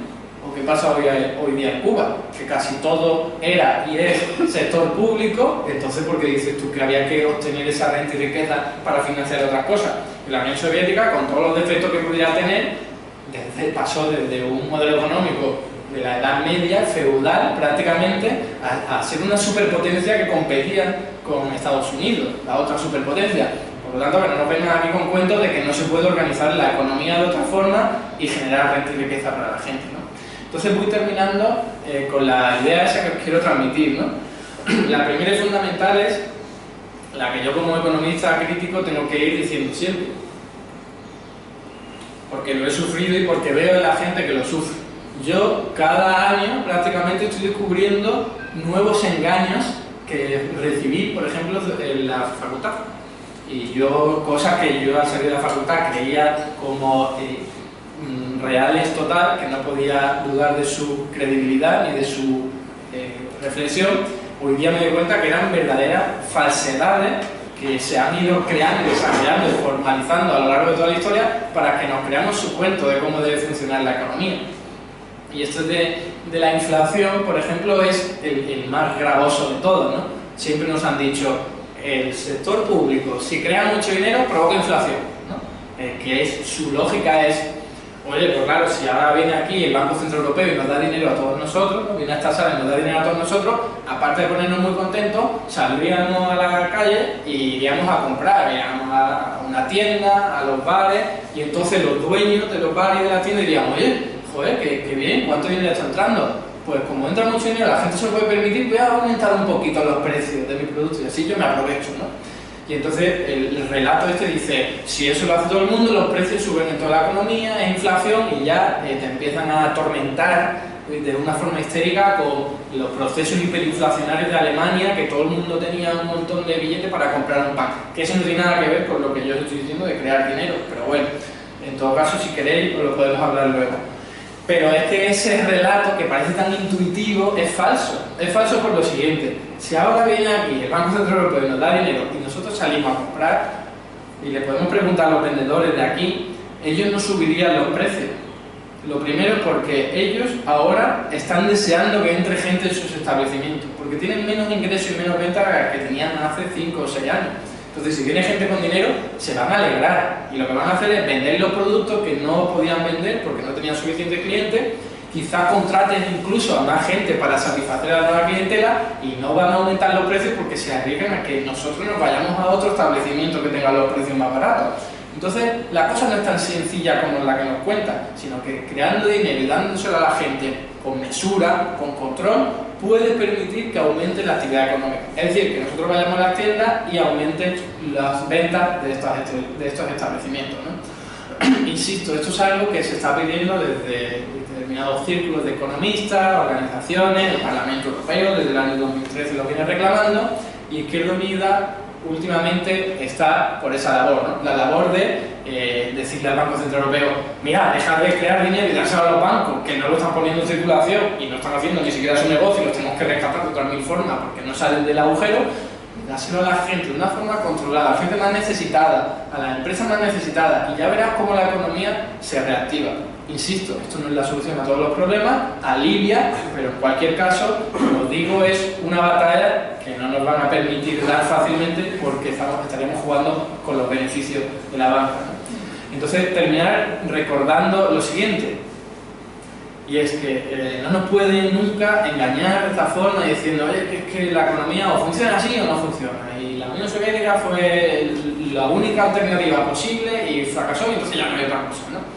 ¿O qué pasa hoy día en Cuba? Que casi todo era y es sector público. Entonces, ¿por qué dices tú que había que obtener esa renta y riqueza para financiar otras cosas? Y la Unión Soviética, con todos los defectos que pudiera tener, pasó desde un modelo económico de la Edad Media, feudal prácticamente, a ser una superpotencia que competía con Estados Unidos, la otra superpotencia. Por lo tanto, que no nos vengan aquí con cuentos de que no se puede organizar la economía de otra forma y generar renta y riqueza para la gente, ¿no? Entonces voy terminando con la idea esa que os quiero transmitir, ¿no? La primera y fundamental es la que yo como economista crítico tengo que ir diciendo siempre. porque lo he sufrido y porque veo a la gente que lo sufre. Yo cada año prácticamente estoy descubriendo nuevos engaños que recibí, por ejemplo, en la facultad. Y yo, cosas que yo al salir de la facultad creía como reales total, que no podía dudar de su credibilidad ni de su reflexión, hoy día me doy cuenta que eran verdaderas falsedades que se han ido creando, desarrollando y formalizando a lo largo de toda la historia para que nos creamos su cuento de cómo debe funcionar la economía. Y esto de la inflación, por ejemplo, es el más gravoso de todos, ¿no? Siempre nos han dicho, el sector público, si crea mucho dinero, provoca inflación, ¿no? Su lógica es, oye, pues claro, si ahora viene aquí el Banco Central Europeo y nos da dinero a todos nosotros, ¿no? Viene a esta sala y nos da dinero a todos nosotros, aparte de ponernos muy contentos, saldríamos a la calle y iríamos a comprar, iríamos a una tienda, a los bares, y entonces los dueños de los bares y de la tienda dirían, oye, joder, qué bien, ¿cuánto dinero está entrando? Pues como entra mucho dinero, la gente se lo puede permitir, voy a aumentar un poquito los precios de mi producto y así yo me aprovecho, ¿no? Y entonces el relato este dice, si eso lo hace todo el mundo, los precios suben en toda la economía, es inflación y ya te empiezan a atormentar de una forma histérica con los procesos hiperinflacionarios de Alemania, que todo el mundo tenía un montón de billetes para comprar un pan. Que eso no tiene nada que ver con lo que yo estoy diciendo de crear dinero, pero bueno, en todo caso, si queréis, lo podemos hablar luego. Pero es que ese relato, que parece tan intuitivo, es falso. Es falso por lo siguiente. Si ahora viene aquí el Banco Central Europeo y nos da dinero y nosotros salimos a comprar y le podemos preguntar a los vendedores de aquí, ellos no subirían los precios. Lo primero porque ellos ahora están deseando que entre gente en sus establecimientos, porque tienen menos ingresos y menos ventas que tenían hace 5 o 6 años. Entonces, si viene gente con dinero, se van a alegrar y lo que van a hacer es vender los productos que no podían vender porque no tenían suficientes clientes, quizás contraten incluso a más gente para satisfacer a la nueva clientela y no van a aumentar los precios porque se arriesgan a que nosotros nos vayamos a otro establecimiento que tenga los precios más baratos. Entonces, la cosa no es tan sencilla como la que nos cuentan, sino que creando dinero y dándoselo a la gente con mesura, con control, puede permitir que aumente la actividad económica. Es decir, que nosotros vayamos a las tiendas y aumenten las ventas de estos establecimientos, ¿no? Insisto, esto es algo que se está pidiendo desde determinados círculos de economistas, organizaciones, el Parlamento Europeo, desde el año 2013 lo viene reclamando, y Izquierda Unida últimamente está por esa labor, ¿no? La labor de decirle al Banco Central Europeo, mira, dejar de crear dinero y dárselo a los bancos que no lo están poniendo en circulación y no están haciendo ni siquiera su negocio y los tenemos que rescatar de otras 1000 formas porque no salen del agujero, dárselo a la gente de una forma controlada, a la gente más necesitada, a las empresas más necesitadas, y ya verás cómo la economía se reactiva. Insisto, esto no es la solución a todos los problemas, alivia, pero en cualquier caso, como os digo, es una batalla que no nos van a permitir dar fácilmente porque estaríamos jugando con los beneficios de la banca, ¿no? Entonces, terminar recordando lo siguiente, y es que no nos pueden nunca engañar de esta forma diciendo, oye, que es que la economía o funciona así o no funciona, y la Unión Soviética fue la única alternativa posible y fracasó, y entonces ya no hay otra cosa, ¿no?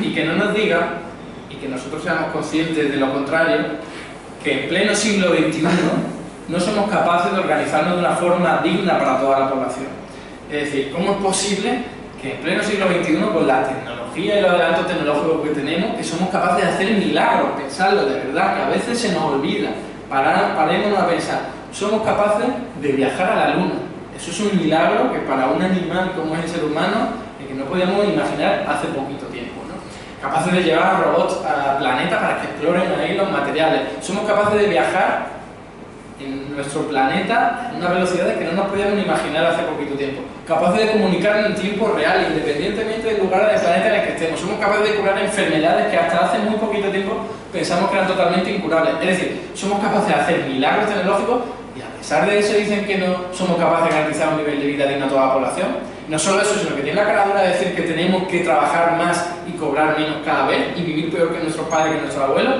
Y que no nos diga, y que nosotros seamos conscientes de lo contrario, que en pleno siglo XXI no somos capaces de organizarnos de una forma digna para toda la población. Es decir, ¿cómo es posible que en pleno siglo XXI, con la tecnología y los adelantos tecnológicos que tenemos, que somos capaces de hacer milagros, pensarlo de verdad, que a veces se nos olvida, parémonos a pensar, somos capaces de viajar a la Luna? Eso es un milagro que para un animal como es el ser humano, que no podíamos imaginar hace poquito tiempo, ¿no? Capaces de llevar robots al planeta para que exploren ahí los materiales. Somos capaces de viajar en nuestro planeta a una velocidad que no nos podíamos imaginar hace poquito tiempo. Capaces de comunicarnos en tiempo real, independientemente del lugar del planeta en el que estemos. Somos capaces de curar enfermedades que hasta hace muy poquito tiempo pensamos que eran totalmente incurables. Es decir, somos capaces de hacer milagros tecnológicos y a pesar de eso dicen que no somos capaces de garantizar un nivel de vida digno a toda la población. No solo eso, sino que tiene la cara dura de decir que tenemos que trabajar más y cobrar menos cada vez y vivir peor que nuestros padres y que nuestros abuelos.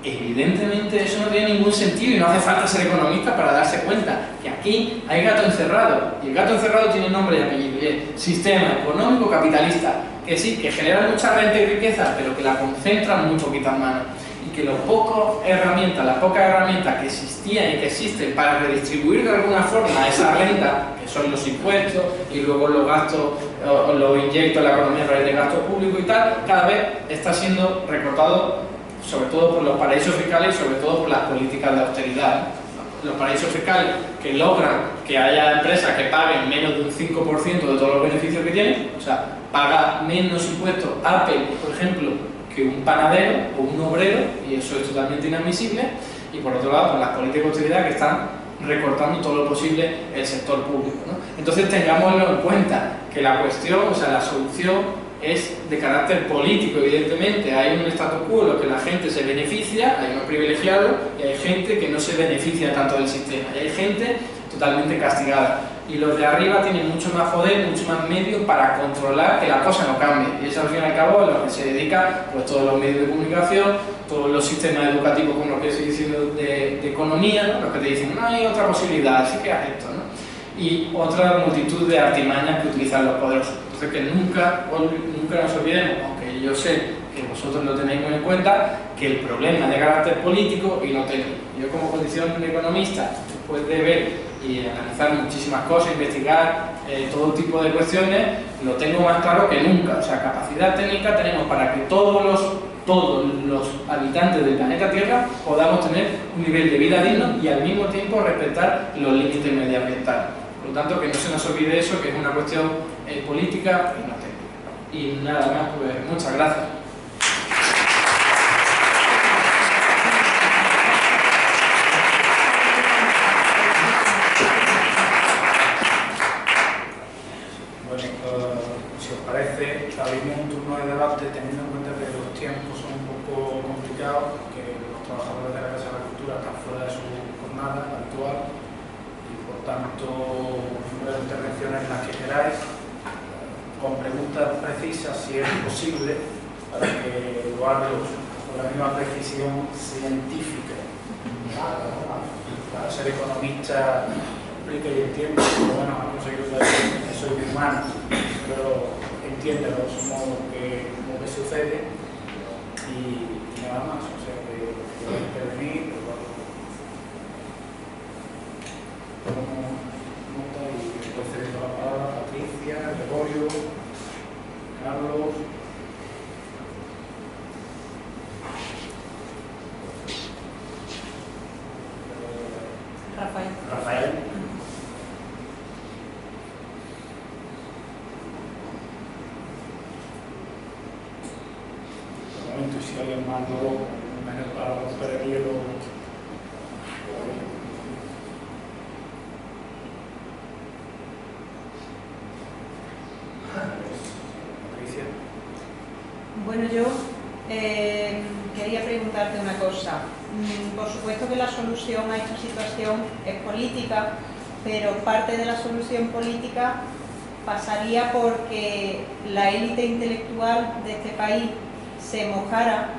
Evidentemente eso no tiene ningún sentido y no hace falta ser economista para darse cuenta que aquí hay gato encerrado, y el gato encerrado tiene nombre y apellido, y es sistema económico capitalista, que sí, que genera mucha renta y riqueza, pero que la concentra muy poquitas manos, y que las pocas herramientas que existían y que existen para redistribuir de alguna forma esa renta, que son los impuestos y luego los gastos lo inyecto en la economía a través de gasto público y tal, cada vez está siendo recortado, sobre todo por los paraísos fiscales y sobre todo por las políticas de austeridad. Los paraísos fiscales que logran que haya empresas que paguen menos de un 5% de todos los beneficios que tienen, o sea, paga menos impuestos Apple, por ejemplo, que un panadero o un obrero, y eso es totalmente inadmisible. Y por otro lado, pues las políticas de austeridad que están recortando todo lo posible el sector público, ¿no? Entonces tengámoslo en cuenta, que la cuestión, o sea, la solución es de carácter político, evidentemente. Hay un statu quo en lo que la gente se beneficia, hay unos privilegiados y hay gente que no se beneficia tanto del sistema, y hay gente totalmente castigada. Y los de arriba tienen mucho más poder, mucho más medios para controlar que la cosa no cambie. Y eso al fin y al cabo es lo que se dedica pues, todos los medios de comunicación, todos los sistemas educativos con los que estoy diciendo de economía, ¿no? Los que te dicen, no hay otra posibilidad, así que haz esto, ¿no? Y otra multitud de artimañas que utilizan los poderosos. Entonces que nunca nos olvidemos, aunque yo sé que vosotros lo tenéis muy en cuenta, que el problema es de carácter político y no técnico. Yo como condición de economista, después de ver y analizar muchísimas cosas, investigar todo tipo de cuestiones, lo tengo más claro que nunca. O sea, capacidad técnica tenemos para que todos los habitantes del planeta Tierra podamos tener un nivel de vida digno y al mismo tiempo respetar los límites medioambientales. Por lo tanto, que no se nos olvide eso, que es una cuestión política y no técnica. Y nada más, pues muchas gracias. Si os parece, abrimos un turno de debate teniendo en cuenta que los tiempos son un poco complicados, que los trabajadores de la Casa de la Cultura están fuera de su jornada habitual y por tanto número de intervenciones en las que queráis, con preguntas precisas si es posible, para que Eduardo, con la misma precisión científica, para ser economista, explica y entiende, pero bueno, ha conseguido que soy humano, pero entiende los modos lo que sucede y nada más, o sea que voy a intervenir, pero tomo nota y voy cediendo la palabra a Patricia, Gregorio, Carlos. Rafael. Y si alguien más no para romper el hielo. Patricia. Bueno, yo quería preguntarte una cosa. Por supuesto que la solución a esta situación es política, pero parte de la solución política pasaría porque la élite intelectual de este país se mojara,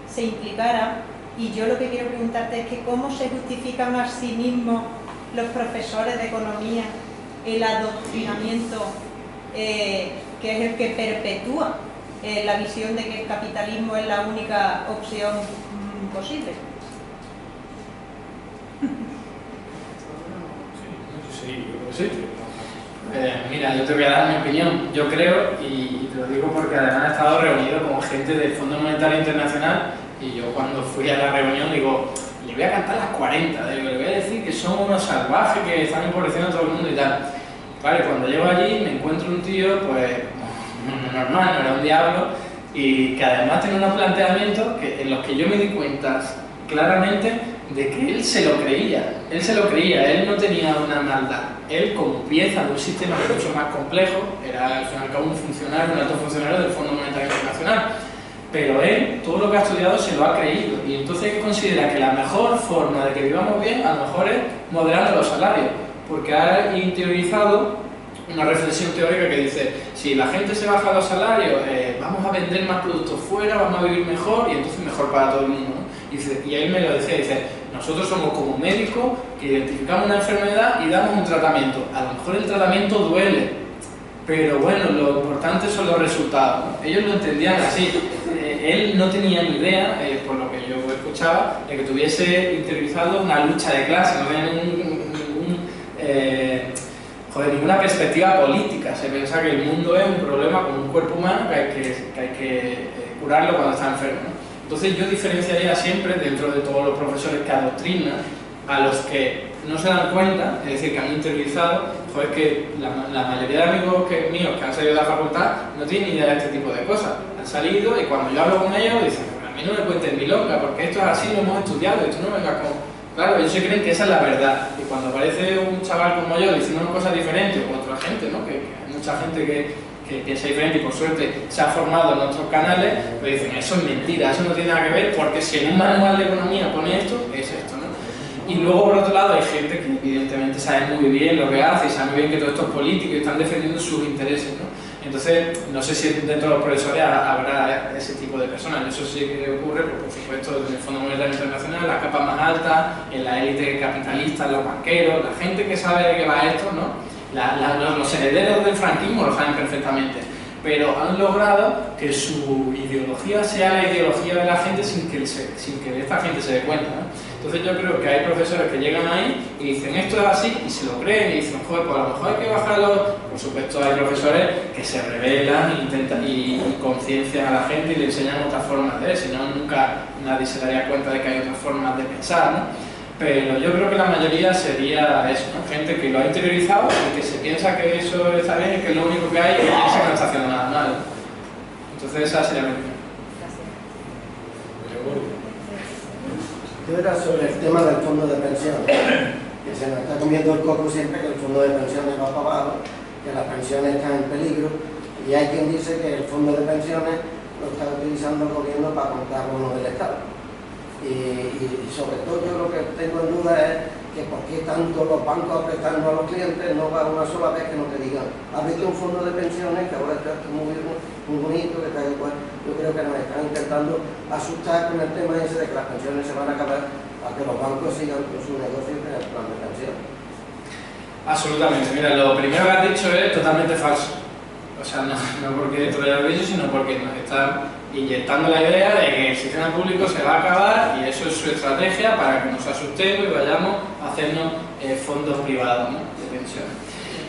se implicara, y yo lo que quiero preguntarte es que cómo se justifican a sí mismos los profesores de economía el adoctrinamiento que es el que perpetúa la visión de que el capitalismo es la única opción posible. Sí. Mira, yo te voy a dar mi opinión. Yo creo, y te lo digo porque además he estado reunido con gente del Fondo Monetario Internacional y yo cuando fui a la reunión digo, le voy a cantar las 40, le voy a decir que son unos salvajes que están empobreciendo a todo el mundo y tal. Vale, cuando llego allí me encuentro un tío, pues normal, no era un diablo, y que además tiene unos planteamientos en los que yo me di cuenta claramente de que él se lo creía, él no tenía una maldad, él como pieza de un sistema mucho más complejo, era al fin y al cabo un funcionario, un alto funcionario del Fondo Monetario Internacional, pero él todo lo que ha estudiado se lo ha creído y entonces él considera que la mejor forma de que vivamos bien a lo mejor es moderando los salarios, porque ha interiorizado una reflexión teórica que dice, si la gente se baja los salarios, vamos a vender más productos fuera, vamos a vivir mejor y entonces mejor para todo el mundo, ¿no? Y él me lo decía, dice, nosotros somos como médicos que identificamos una enfermedad y damos un tratamiento. A lo mejor el tratamiento duele, pero bueno, lo importante son los resultados, ¿no? Ellos lo entendían así. Él no tenía ni idea, por lo que yo escuchaba, de que tuviese interiorizado una lucha de clases, no tenía ningún joder, ninguna perspectiva política. Se piensa que el mundo es un problema como un cuerpo humano que hay que curarlo cuando está enfermo, ¿no? Entonces yo diferenciaría siempre, dentro de todos los profesores que adoctrinan, a los que no se dan cuenta, es decir, que han interiorizado, joder, que la mayoría de amigos míos que han salido de la facultad no tienen ni idea de este tipo de cosas. Han salido y cuando yo hablo con ellos dicen, a mí no me cuenten mi loca, porque esto es así, lo hemos estudiado, esto no venga con... Claro, ellos se creen que esa es la verdad. Y cuando aparece un chaval como yo diciendo cosas diferentes, o otra gente, ¿no? Que hay mucha gente que piensa diferente y por suerte se ha formado en otros canales, pues dicen, eso es mentira, eso no tiene nada que ver, porque si en un manual de economía pone esto, es esto, ¿no? Y luego, por otro lado, hay gente que evidentemente sabe muy bien lo que hace y sabe muy bien que todos estos políticos están defendiendo sus intereses, ¿no? Entonces, no sé si dentro de los profesores habrá ese tipo de personas. Eso sí que ocurre, pues, por supuesto, en el Fondo Monetario Internacional, la capa más alta, en la élite capitalista, los banqueros, la gente que sabe de qué va esto, ¿no? Los herederos del franquismo lo saben perfectamente, pero han logrado que su ideología sea la ideología de la gente sin que esta gente se dé cuenta, ¿no? Entonces yo creo que hay profesores que llegan ahí y dicen esto es así y se lo creen y dicen, joder, pues a lo mejor hay que bajarlo. Por supuesto hay profesores que se rebelan y conciencian a la gente y le enseñan otras formas de ver, si no nunca nadie se daría cuenta de que hay otras formas de pensar, ¿no? Pero yo creo que la mayoría sería eso, ¿no? Gente que lo ha interiorizado y que se piensa que eso está bien y que es lo único que hay y piensa que no está haciendo nada mal. Entonces esa sería mi opinión. Yo era sobre el tema del fondo de pensiones, que se nos está comiendo el coco siempre que el fondo de pensiones va para abajo, que las pensiones están en peligro, y hay quien dice que el fondo de pensiones lo está utilizando el gobierno para comprar bonos del Estado. Y sobre todo yo lo que tengo en duda es que por qué tanto los bancos prestando a los clientes no va una sola vez que no te digan, has visto un fondo de pensiones que ahora está muy bonito, que está igual. Yo creo que nos están intentando asustar con el tema ese de que las pensiones se van a acabar para que los bancos sigan con su negocio en el plan de pensión. Absolutamente. Mira, lo primero que has dicho es totalmente falso. O sea, no porque esto lo haya dicho, sino porque nos están inyectando la idea de que el sistema público se va a acabar y eso es su estrategia para que nos asustemos y vayamos a hacernos fondos privados, ¿no? De pensiones.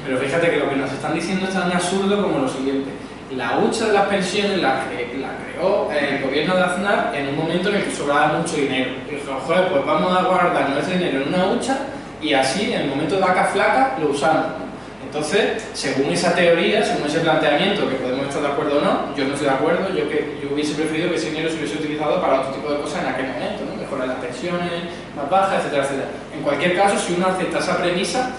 Pero fíjate que lo que nos están diciendo es tan absurdo como lo siguiente. La hucha de las pensiones la creó el gobierno de Aznar en un momento en el que sobraba mucho dinero. Dijo, joder, pues vamos a guardar nuestro dinero en una hucha y así en el momento de vaca flaca lo usamos, ¿no? Entonces, según esa teoría, según ese planteamiento, que podemos estar de acuerdo o no, yo no estoy de acuerdo, yo hubiese preferido que ese dinero se hubiese utilizado para otro tipo de cosas en aquel momento, ¿no? Mejorar las pensiones, más bajas, etcétera, etcétera. En cualquier caso, si uno acepta esa premisa,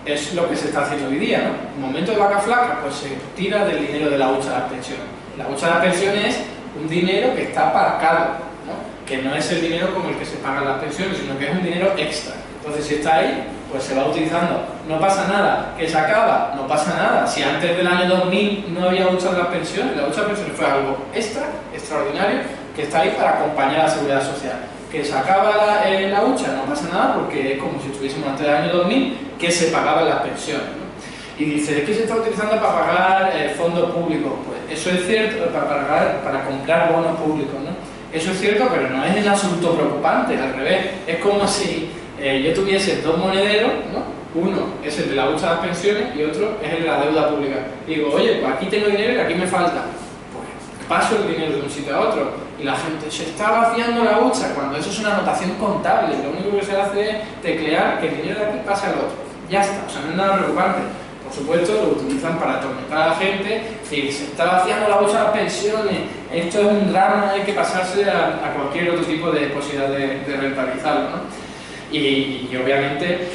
es lo que se está haciendo hoy día, ¿no? En momento de vaca flaca, pues se tira del dinero de la hucha de las pensiones. La hucha de las pensiones es un dinero que está aparcado, ¿no? Que no es el dinero como el que se pagan las pensiones, sino que es un dinero extra. Entonces, si está ahí, pues se va utilizando. No pasa nada. ¿Que se acaba? No pasa nada. Si antes del año 2000 no había hucha de las pensiones, la hucha de pensiones fue algo extraordinario, que está ahí para acompañar a la seguridad social. Que se acaba la hucha, no pasa nada, porque es como si estuviésemos antes del año 2000, que se pagaban las pensiones, ¿no? Y dice, es que se está utilizando para pagar fondos públicos. Pues eso es cierto, para comprar bonos públicos, ¿no? Eso es cierto, pero no es en absoluto preocupante, al revés. Es como si yo tuviese dos monederos, ¿no? Uno es el de la hucha de las pensiones y otro es el de la deuda pública. Digo, oye, pues aquí tengo dinero y aquí me falta. Pues paso el dinero de un sitio a otro. Y la gente se está vaciando la hucha, cuando eso es una anotación contable. Lo único que se hace es teclear que el dinero de aquí pasa al otro. Ya está, o sea, no es nada preocupante. Por supuesto, lo utilizan para atormentar a la gente. Si se está vaciando la hucha de las pensiones, esto es un drama, hay que pasarse a cualquier otro tipo de posibilidad de rentabilizarlo, ¿no? Y obviamente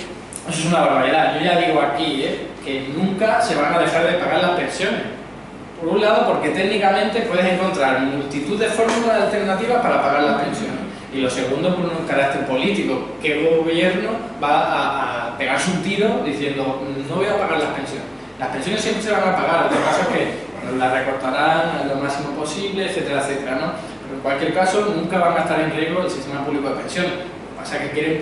eso es una barbaridad. Yo ya digo aquí que nunca se van a dejar de pagar las pensiones. Por un lado, porque técnicamente puedes encontrar multitud de fórmulas alternativas para pagar las pensiones. Y lo segundo, por un carácter político. ¿Qué gobierno va a pegarse un tiro diciendo no voy a pagar las pensiones? Las pensiones siempre se van a pagar, lo que pasa es que las recortarán lo máximo posible, etcétera, etcétera, ¿no? Pero en cualquier caso, nunca van a estar en riesgo el sistema público de pensiones. O sea que quieren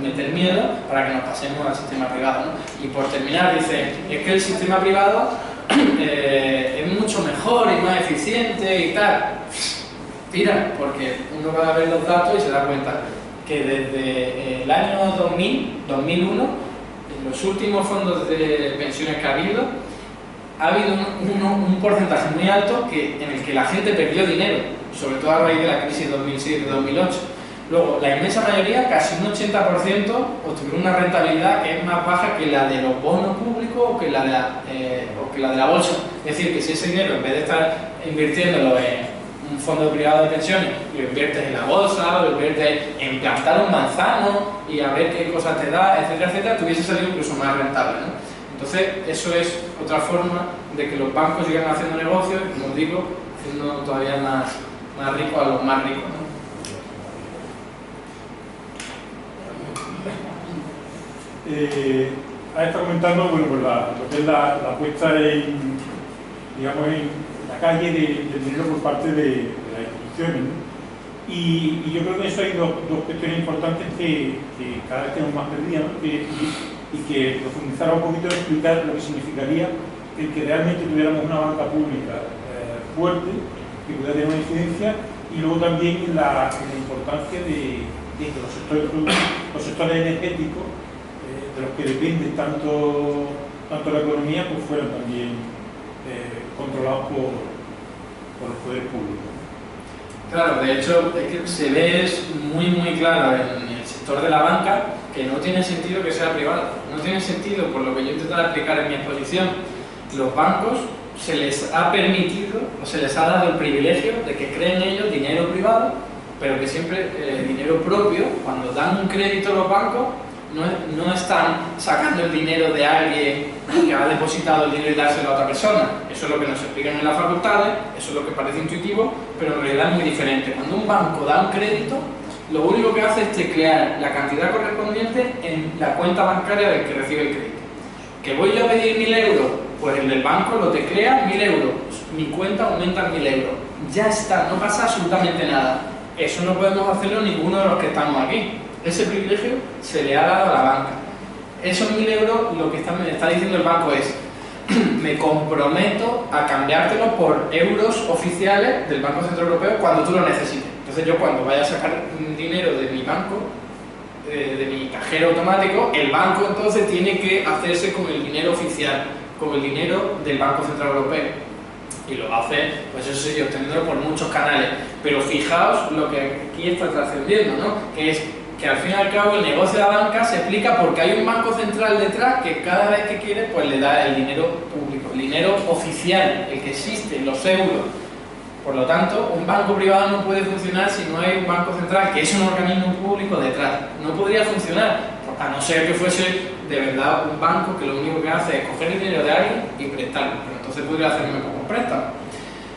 meter miedo para que nos pasemos al sistema privado, ¿no? Y por terminar, dice, es que el sistema privado es mucho mejor y más eficiente y tal. Tira, porque uno va a ver los datos y se da cuenta que desde el año 2001 en los últimos fondos de pensiones que ha habido un porcentaje muy alto en el que la gente perdió dinero, sobre todo a raíz de la crisis de 2007-2008. Luego, la inmensa mayoría, casi un 80%, obtuvieron una rentabilidad que es más baja que la de los bonos públicos o que la de la bolsa. Es decir, que si ese dinero, en vez de estar invirtiéndolo en un fondo privado de pensiones, lo inviertes en la bolsa, lo inviertes en plantar un manzano y a ver qué cosas te da, etcétera, etcétera, te hubiese salido incluso más rentable, ¿no? Entonces, eso es otra forma de que los bancos sigan haciendo negocios, como os digo, haciendo todavía más ricos a los más ricos, ¿no? Ha estado comentando, bueno, pues lo que es la puesta en, digamos, en la calle del dinero por parte de las instituciones, ¿no? Y yo creo que eso hay dos cuestiones importantes que cada vez tenemos más perdidas, ¿no? Y que profundizara un poquito en explicar lo que significaría el que realmente tuviéramos una banca pública fuerte, que pudiera tener una incidencia, y luego también la importancia de que los sectores energéticos, de los que depende tanto la economía, pues fueran también controlados por los poderes públicos. Claro, de hecho, es que se ve muy claro en el sector de la banca que no tiene sentido que sea privado. No tiene sentido, por lo que yo he intentado explicar en mi exposición, los bancos se les ha permitido o se les ha dado el privilegio de que creen ellos dinero privado, pero que siempre dinero propio. Cuando dan un crédito a los bancos, no están sacando el dinero de alguien que ha depositado el dinero y dárselo a otra persona. Eso es lo que nos explican en las facultades, eso es lo que parece intuitivo, pero en realidad es muy diferente. Cuando un banco da un crédito, lo único que hace es teclear la cantidad correspondiente en la cuenta bancaria del que recibe el crédito. ¿Que voy yo a pedir 1.000 euros? Pues el del banco lo teclea, 1.000 euros. Mi cuenta aumenta 1.000 euros. Ya está, no pasa absolutamente nada. Eso no podemos hacerlo ninguno de los que estamos aquí. Ese privilegio se le ha dado a la banca. Esos 1.000 euros, lo que me está diciendo el banco es: me comprometo a cambiártelo por euros oficiales del Banco Central Europeo cuando tú lo necesites. Entonces yo, cuando vaya a sacar dinero de mi banco, de mi cajero automático, el banco entonces tiene que hacerse con el dinero oficial, con el dinero del Banco Central Europeo. Y lo hace, pues eso sí, obteniéndolo por muchos canales. Pero fijaos lo que aquí está trascendiendo, ¿no? Que es que al fin y al cabo el negocio de la banca se explica porque hay un banco central detrás que cada vez que quiere, pues le da el dinero público, el dinero oficial, el que existe, los euros. Por lo tanto, un banco privado no puede funcionar si no hay un banco central, que es un organismo público detrás. No podría funcionar, a no ser que fuese de verdad un banco que lo único que hace es coger el dinero de alguien y prestarlo. Pero entonces podría hacerme como préstamo.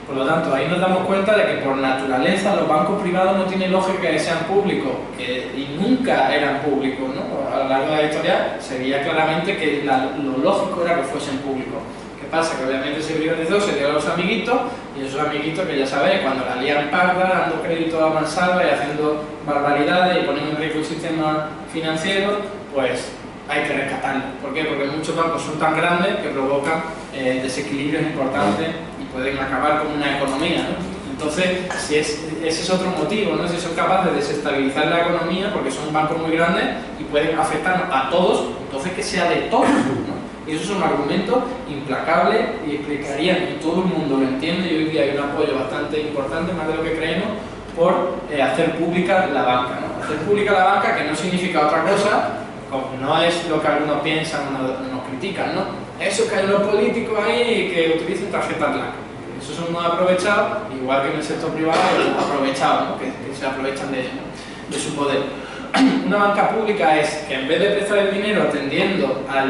Por lo tanto, ahí nos damos cuenta de que por naturaleza los bancos privados no tienen lógica que sean públicos, y nunca eran públicos, ¿no? A lo largo de la historia se veía claramente que lo lógico era que fuesen públicos. ¿Qué pasa? Que obviamente se privatizó, se dio a los amiguitos, y esos amiguitos que ya sabéis, cuando la lían parda, dando crédito a mansalva y haciendo barbaridades y poniendo en riesgo el sistema financiero, pues hay que rescatarlo. ¿Por qué? Porque muchos bancos son tan grandes que provocan desequilibrios importantes y pueden acabar con una economía, ¿no? Entonces, ese es otro motivo, ¿no? Si son capaces de desestabilizar la economía porque son bancos muy grandes y pueden afectar a todos, entonces que sea de todos, ¿no? Y eso es un argumento implacable y explicarían, y todo el mundo lo entiende, y hoy día hay un apoyo bastante importante, más de lo que creemos, por hacer pública la banca, ¿no? Hacer pública la banca, que no significa otra cosa, como no es lo que algunos piensan o nos critican, ¿no? Eso que hay los políticos ahí que utilizan tarjetas blancas. Eso son muy aprovechados, igual que en el sector privado, aprovechados, ¿no? que se aprovechan de su poder. Una banca pública es que en vez de prestar el dinero atendiendo a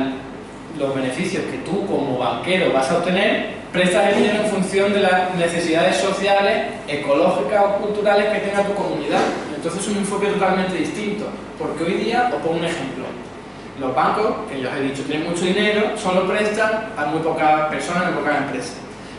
los beneficios que tú como banquero vas a obtener, prestas el dinero en función de las necesidades sociales, ecológicas o culturales que tenga tu comunidad. Entonces es un enfoque totalmente distinto, porque hoy día, os pongo un ejemplo, los bancos, que yo os he dicho, tienen mucho dinero, solo prestan a muy pocas personas, a muy pocas empresas.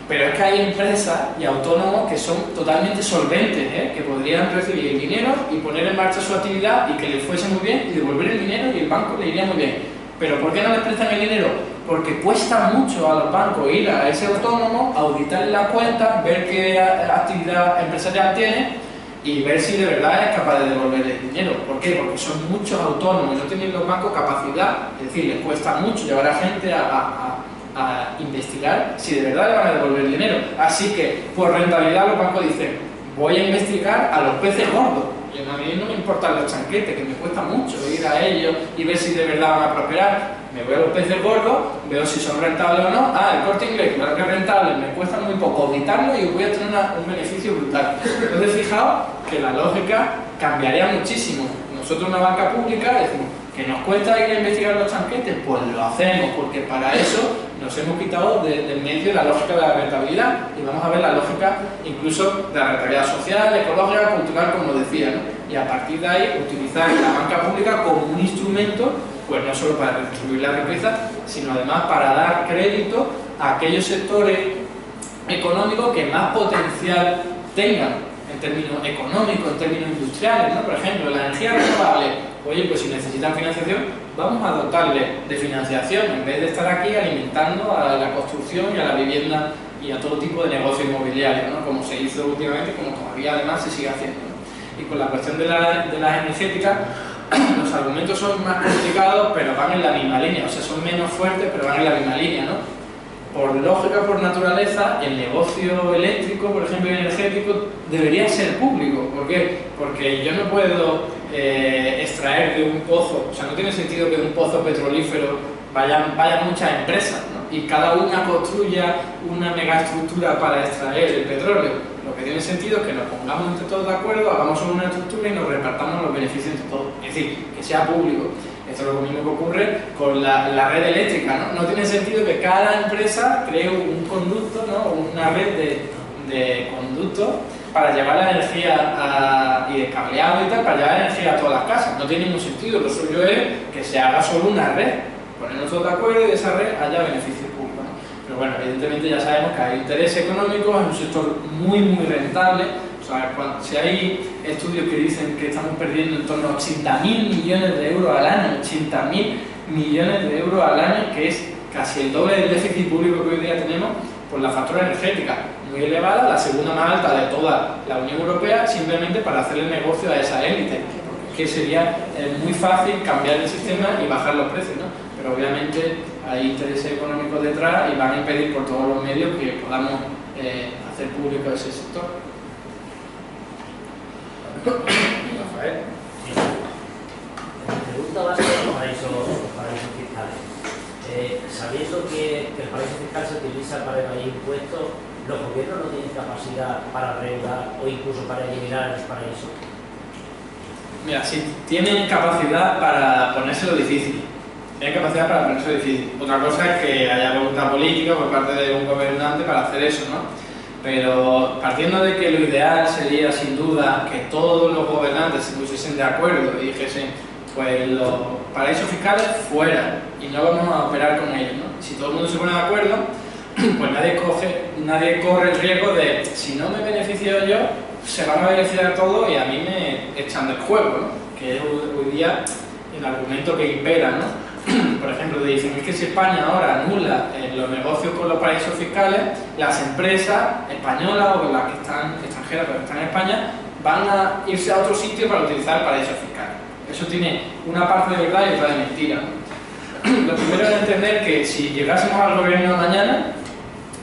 Pero es que hay empresas y autónomos que son totalmente solventes, que podrían recibir el dinero y poner en marcha su actividad y que les fuese muy bien y devolver el dinero y el banco le iría muy bien. ¿Pero por qué no les prestan el dinero? Porque cuesta mucho a los bancos ir a ese autónomo, auditarle la cuenta, ver qué actividad empresarial tiene, y ver si de verdad es capaz de devolverle el dinero. ¿Por qué? Porque son muchos autónomos y no tienen los bancos capacidad, es decir, les cuesta mucho llevar a gente a investigar si de verdad le van a devolver el dinero. Así que, por rentabilidad, los bancos dicen, voy a investigar a los peces gordos. Y a mí no me importan los chanquetes, que me cuesta mucho ir a ellos y ver si de verdad van a prosperar. Me voy a los peces gordos, veo si son rentables o no. Ah, el Corte Inglés, claro que es rentable, me cuesta muy poco auditarlo y voy a tener un beneficio brutal. Entonces, fijaos que la lógica cambiaría muchísimo. Nosotros, una banca pública, decimos que nos cuesta ir a investigar los chanquetes, pues lo hacemos, porque para eso nos hemos quitado de medio la lógica de la rentabilidad y vamos a ver la lógica incluso de la rentabilidad social, ecológica, cultural, como decía, ¿no? Y a partir de ahí utilizar la banca pública como un instrumento, pues no solo para redistribuir la riqueza, sino además para dar crédito a aquellos sectores económicos que más potencial tengan en términos económicos, en términos industriales, ¿no? Por ejemplo, la energía renovable. Oye, pues si necesitan financiación, vamos a dotarle de financiación en vez de estar aquí alimentando a la construcción y a la vivienda y a todo tipo de negocio inmobiliario, ¿no? Como se hizo últimamente, como todavía además se sigue haciendo, ¿no? Y con la cuestión de las energéticas, los argumentos son más complicados, pero van en la misma línea, o sea, son menos fuertes, pero van en la misma línea, ¿no? Por lógica, por naturaleza, el negocio eléctrico, por ejemplo, energético, debería ser público. ¿Por qué? Porque yo no puedo extraer de un pozo, o sea, no tiene sentido que de un pozo petrolífero vayan muchas empresas, ¿no? Y cada una construya una megaestructura para extraer el petróleo. Lo que tiene sentido es que nos pongamos entre todos de acuerdo, hagamos una estructura y nos repartamos los beneficios entre todos. Es decir, que sea público. Esto es lo mismo que ocurre con la red eléctrica, ¿no? No tiene sentido que cada empresa cree un conducto, ¿no? Una red de conductos para llevar la energía y de cableado y tal, para llevar energía a todas las casas. No tiene ningún sentido. Lo suyo es que se haga solo una red, ponernos todos de acuerdo y de esa red haya beneficios públicos, ¿no? Pero bueno, evidentemente ya sabemos que hay interés económico, es un sector muy, muy rentable. O sea, si hay estudios que dicen que estamos perdiendo en torno a 80.000 millones de euros al año, 80.000 millones de euros al año, que es casi el doble del déficit público que hoy día tenemos por la factura energética, muy elevada, la segunda más alta de toda la Unión Europea, simplemente para hacerle negocio a esa élite, que sería muy fácil cambiar el sistema y bajar los precios, ¿no? Pero obviamente hay intereses económicos detrás y van a impedir por todos los medios que podamos hacer público ese sector. Rafael. Sí. Mi pregunta va a ser los paraísos fiscales. Sabiendo que el paraíso fiscal se utiliza para evadir impuestos, ¿los gobiernos no tienen capacidad para regular o incluso para eliminar los paraísos? Mira, sí, tienen capacidad para ponérselo difícil. Tienen capacidad para ponérselo difícil. Otra cosa es que haya voluntad política por parte de un gobernante para hacer eso, ¿no? Pero partiendo de que lo ideal sería, sin duda, que todos los gobernantes se pusiesen de acuerdo y dijesen, pues los paraísos fiscales fuera y no vamos a operar con ellos, ¿no? Si todo el mundo se pone de acuerdo, pues nadie corre el riesgo de, si no me beneficio yo, se van a beneficiar todos y a mí me echan del juego, ¿no? Que es hoy día el argumento que impera, ¿no? Por ejemplo, dicen, es que si España ahora anula los negocios con los paraísos fiscales, las empresas españolas o las que están extranjeras pero que están en España van a irse a otro sitio para utilizar paraísos fiscales. Eso tiene una parte de verdad y otra de mentira, ¿no? Lo primero es entender que si llegásemos al gobierno mañana,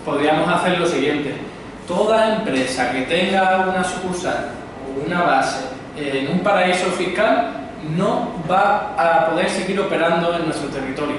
podríamos hacer lo siguiente. Toda empresa que tenga una sucursal o una base en un paraíso fiscal no va a poder seguir operando en nuestro territorio.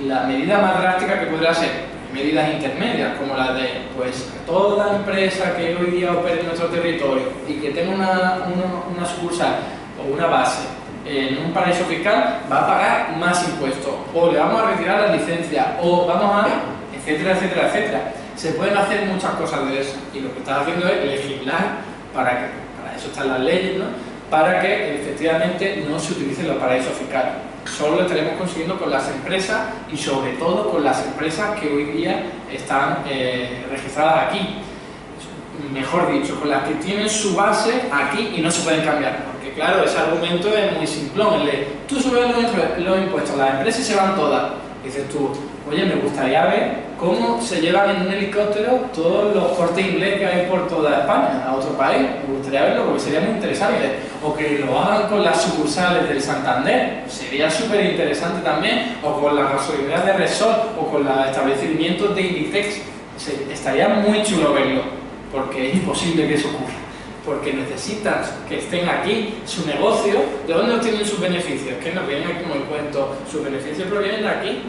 La medida más drástica que podrá ser, medidas intermedias, como la de, pues, toda empresa que hoy día opere en nuestro territorio y que tenga una sucursal o una base en un paraíso fiscal, va a pagar más impuestos, o le vamos a retirar la licencia, o vamos a, etcétera, etcétera, etcétera. Se pueden hacer muchas cosas de eso, y lo que está haciendo es legislar para eso están las leyes, ¿no? Para que efectivamente no se utilicen los paraísos fiscales. Solo lo estaremos consiguiendo con las empresas y sobre todo con las empresas que hoy día están registradas aquí. Mejor dicho, con las que tienen su base aquí y no se pueden cambiar. Porque claro, ese argumento es muy simplón. El de, tú subes los impuestos a las empresas y se van todas. Dices tú, oye, me gustaría ver cómo se llevan en un helicóptero todos los Cortes Inglés que hay por toda España, a otro país. Me gustaría verlo porque sería muy interesante. O que lo hagan con las sucursales del Santander, sería súper interesante también. O con las gasolineras de Repsol, o con los establecimientos de Inditex. Estaría muy chulo verlo, porque es imposible que eso ocurra. Porque necesitan que estén aquí su negocio. ¿De dónde obtienen sus beneficios? Que nos vienen aquí como el cuento. Sus beneficios provienen de aquí,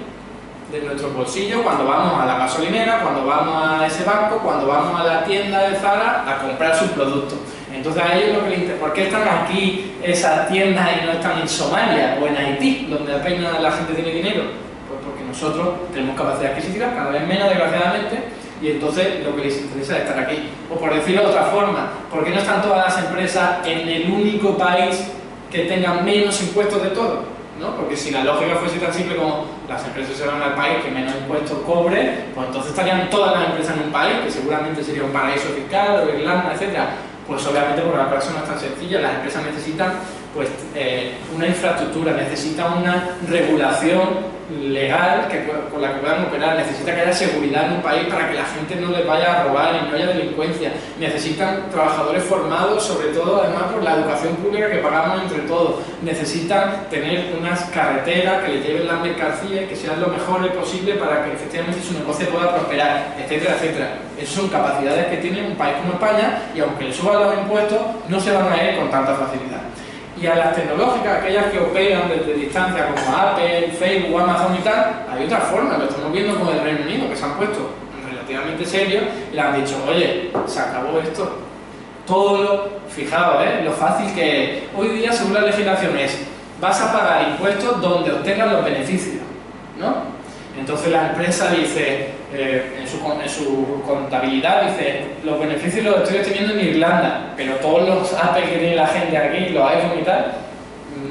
de nuestros bolsillos, cuando vamos a la gasolinera, cuando vamos a ese banco, cuando vamos a la tienda de Zara a comprar sus productos. Entonces a ellos lo que les interesa, ¿por qué están aquí esas tiendas y no están en Somalia o en Haití, donde apenas la gente tiene dinero? Pues porque nosotros tenemos capacidad adquisitiva, cada vez menos desgraciadamente, y entonces lo que les interesa es estar aquí. O por decirlo de otra forma, ¿por qué no están todas las empresas en el único país que tengan menos impuestos de todo? ¿No? Porque si la lógica fuese tan simple como las empresas se van al país que menos impuestos cobre, pues entonces estarían todas las empresas en un país, que seguramente sería un paraíso fiscal o Irlanda, etc. Pues obviamente porque la cosa no es tan sencilla, las empresas necesitan pues, una infraestructura, necesitan una regulación legal con la que puedan operar, necesita que haya seguridad en un país para que la gente no les vaya a robar y no haya delincuencia, necesitan trabajadores formados, sobre todo además por la educación pública que pagamos entre todos, necesitan tener unas carreteras que les lleven las mercancías y que sean lo mejor posible para que efectivamente su negocio pueda prosperar, etcétera, etcétera. Esas son capacidades que tiene un país como España y aunque le suban los impuestos no se van a ir con tanta facilidad. Y a las tecnológicas, aquellas que operan desde distancia como Apple, Facebook, Amazon y tal, hay otra forma, lo estamos viendo con el Reino Unido, que se han puesto relativamente serios y le han dicho, oye, se acabó esto. Todo lo, fijaos, lo fácil que es. Hoy día, según la legislación, es, vas a pagar impuestos donde obtengas los beneficios, ¿no? Entonces la empresa dice, en su contabilidad dice, los beneficios los estoy obteniendo en Irlanda, pero todos los Apple que tiene la gente aquí, los iPhone y tal,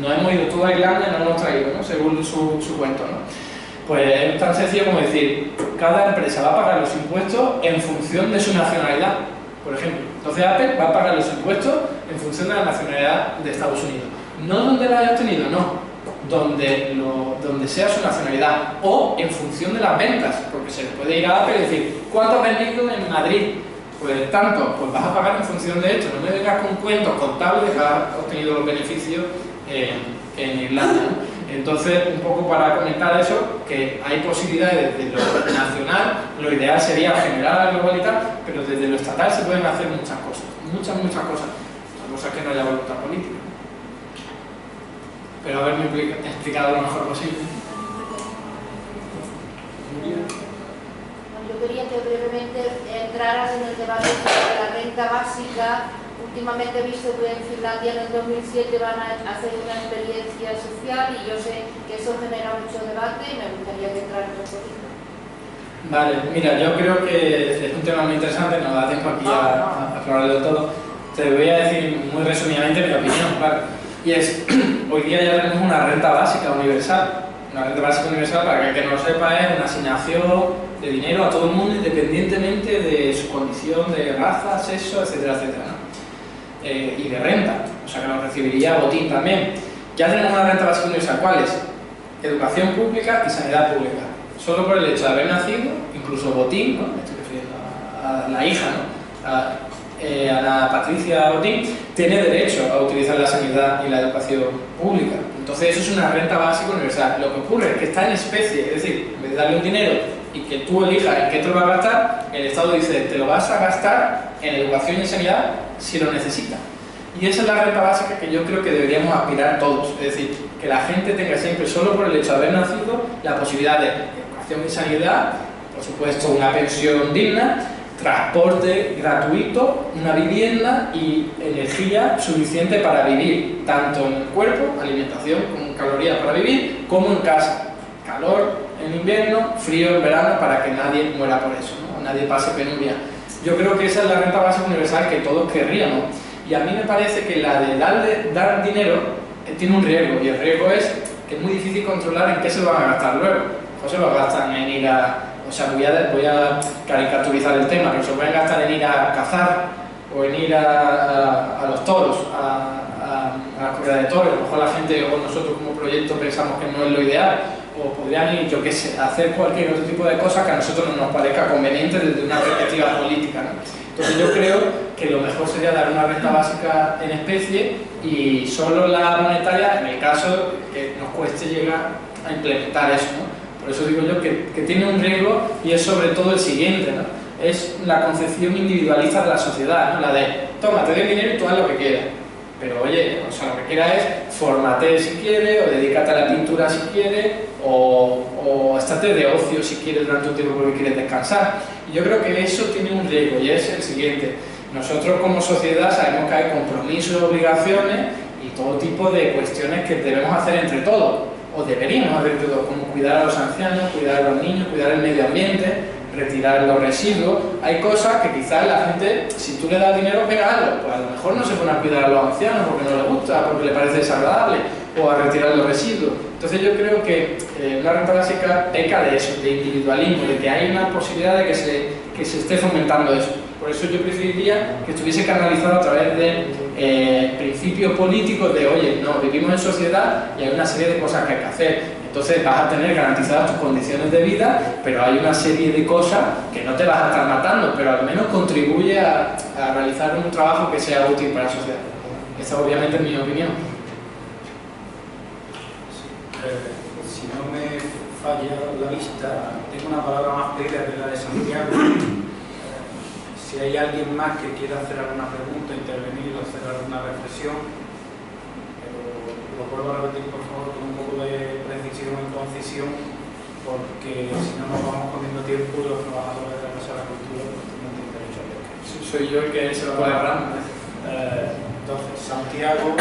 no hemos ido todos a Irlanda y no hemos traído, ¿no? Según su cuento, ¿no? Pues es tan sencillo como decir, cada empresa va a pagar los impuestos en función de su nacionalidad, por ejemplo. Entonces Apple va a pagar los impuestos en función de la nacionalidad de Estados Unidos. No donde la haya obtenido, no. Donde sea su nacionalidad o en función de las ventas, porque se le puede ir a Apple y decir ¿cuánto has vendido en Madrid? Pues tanto, pues vas a pagar en función de esto, no me vengas con cuentos contables de que has obtenido los beneficios en Irlanda, ¿no? Entonces, un poco para comentar eso, que hay posibilidades desde lo nacional, lo ideal sería generar global y tal, pero desde lo estatal se pueden hacer muchas cosas, muchas cosas que no haya voluntad política. Pero haberme explicado lo mejor posible. Yo quería que brevemente entraras en el debate sobre la renta básica. Últimamente he visto que en Finlandia en el 2007 van a hacer una experiencia social y yo sé que eso genera mucho debate y me gustaría que entraras un poquito. Vale, mira, yo creo que es un tema muy interesante, no da tiempo aquí a aclararlo todo. Te voy a decir muy resumidamente mi opinión, claro. Y es, hoy día ya tenemos una renta básica universal. Una renta básica universal, para que el que no lo sepa, es una asignación de dinero a todo el mundo independientemente de su condición de raza, sexo, etcétera, etcétera, ¿no? Y de renta, o sea que lo recibiría botín también. Ya tenemos una renta básica universal, ¿cuál es? Educación pública y sanidad pública. Solo por el hecho de haber nacido, incluso botín, ¿no? Me estoy refiriendo a la hija, ¿no? A la Patricia Botín, tiene derecho a utilizar la sanidad y la educación pública. Entonces eso es una renta básica universal. Lo que ocurre es que está en especie, es decir, en vez de darle un dinero y que tú elijas en qué te lo vas a gastar, el Estado dice, te lo vas a gastar en educación y en sanidad si lo necesitas. Y esa es la renta básica que yo creo que deberíamos aspirar todos, es decir, que la gente tenga siempre, solo por el hecho de haber nacido, la posibilidad de educación y sanidad, por supuesto una pensión digna, transporte gratuito, una vivienda y energía suficiente para vivir, tanto en el cuerpo, alimentación con calorías para vivir, como en casa. Calor en invierno, frío en verano, para que nadie muera por eso, ¿no? Nadie pase penuria. Yo creo que esa es la renta básica universal que todos querríamos. Y a mí me parece que la de dar dinero tiene un riesgo, y el riesgo es que es muy difícil controlar en qué se lo van a gastar luego. O se lo gastan en ir a... O sea, voy a caricaturizar el tema, pero se pueden gastar en ir a cazar o en ir a los toros, a las corrida de toros, a lo mejor la gente o nosotros como proyecto pensamos que no es lo ideal, o podrían ir, yo qué sé, hacer cualquier otro tipo de cosas que a nosotros no nos parezca conveniente desde una perspectiva política, ¿no? Entonces yo creo que lo mejor sería dar una renta básica en especie y solo la monetaria en el caso que nos cueste llegar a implementar eso, ¿no? Por eso digo yo que tiene un riesgo y es sobre todo el siguiente, ¿no? Es la concepción individualista de la sociedad, ¿no? La de, toma, te doy dinero y tú haz lo que quieras. Pero oye, o sea, lo que quieras es formate si quieres, o dedícate a la pintura si quieres, o estate de ocio si quieres durante un tiempo porque quieres descansar. Y yo creo que eso tiene un riesgo y es el siguiente. Nosotros como sociedad sabemos que hay compromisos, obligaciones y todo tipo de cuestiones que debemos hacer entre todos, o deberíamos hacer entre todos, como cuidar a los ancianos, cuidar a los niños, cuidar el medio ambiente, retirar los residuos. Hay cosas que quizás la gente, si tú le das dinero, pégalo, pues a lo mejor no se pone a cuidar a los ancianos porque no le gusta, porque le parece desagradable, o a retirar los residuos. Entonces yo creo que una renta básica peca de eso, de individualismo, de que hay una posibilidad de que se esté fomentando eso. Por eso yo preferiría que estuviese canalizado a través de principios políticos de, oye, no, vivimos en sociedad y hay una serie de cosas que hay que hacer. Entonces vas a tener garantizadas tus condiciones de vida, pero hay una serie de cosas que no te vas a estar matando, pero al menos contribuye a realizar un trabajo que sea útil para la sociedad. Esa obviamente es mi opinión. Si no me falla la vista, tengo una palabra más pedida que la de Santiago. Si hay alguien más que quiera hacer alguna pregunta, intervenir o hacer alguna reflexión, lo vuelvo a repetir por favor con un poco de precisión y concisión, porque si no nos vamos comiendo tiempo y los trabajadores de la Casa de la Cultura pues tienen derecho a ver. Soy yo el que se lo puede hablar. Entonces, Santiago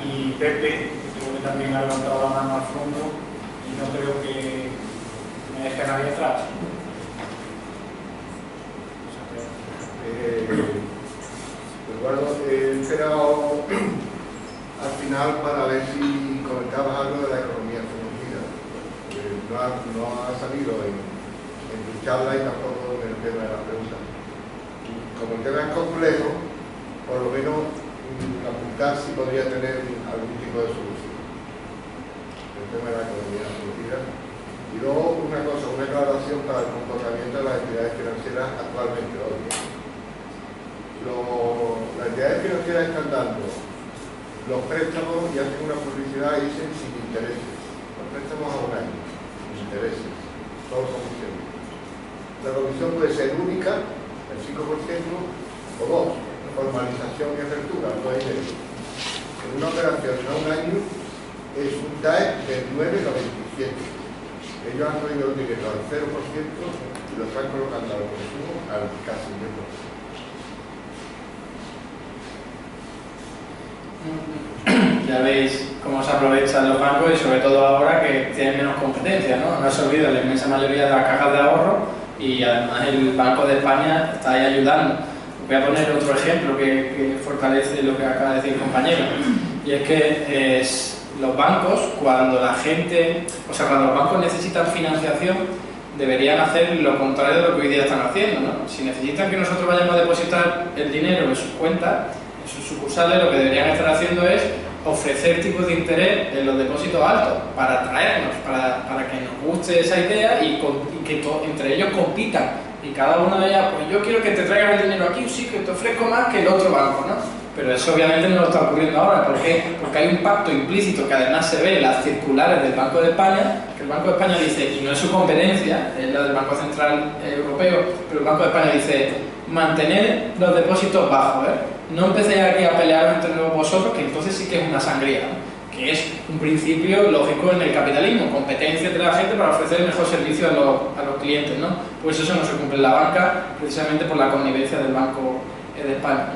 y Pepe, que creo que también ha levantado la mano al fondo y no creo que me deje nadie atrás. Eduardo, he esperado al final para ver si comentabas algo de la economía sumergida. No ha salido en tu charla y tampoco en el tema de la pregunta. Como el tema es complejo, por lo menos apuntar si podría tener algún tipo de solución. El tema de la economía sumergida. Y luego una cosa, una aclaración para el comportamiento de las entidades financieras actualmente hoy. Las entidades financieras están dando los préstamos y hacen una publicidad y dicen sin intereses. Los préstamos a un año, sin intereses, solo comisiones. La comisión puede ser única, el 5%, o dos, formalización y apertura, no hay dinero. En una operación a un año es un TAE del 9,97. Ellos han traído el dinero al 0% y lo están colocando al consumo al casi 10%. Ya veis cómo se aprovechan los bancos y sobre todo ahora que tienen menos competencia, ¿no? No se olvida la inmensa mayoría de las cajas de ahorro y además el Banco de España está ahí ayudando. Voy a poner otro ejemplo que fortalece lo que acaba de decir el compañero, y es que los bancos, cuando los bancos necesitan financiación, deberían hacer lo contrario de lo que hoy día están haciendo, ¿no? Si necesitan que nosotros vayamos a depositar el dinero en sus cuentas, en sus sucursales, lo que deberían estar haciendo es ofrecer tipos de interés en los depósitos altos para atraernos, para que nos guste esa idea y que entre ellos compitan. Y cada uno de ellos, pues yo quiero que te traigas el dinero aquí, sí, que te ofrezco más que el otro banco, ¿no? Pero eso obviamente no lo está ocurriendo ahora. ¿Por qué? Porque hay un pacto implícito que además se ve en las circulares del Banco de España, que el Banco de España dice, y no es su competencia, es la del Banco Central Europeo, pero el Banco de España dice, mantener los depósitos bajos, ¿eh? No empecéis aquí a pelear entre vosotros, que entonces sí que es una sangría, ¿no? Que es un principio lógico en el capitalismo, competencia entre la gente para ofrecer el mejor servicio a los clientes, ¿no? Pues eso no se cumple en la banca, precisamente por la connivencia del Banco de España.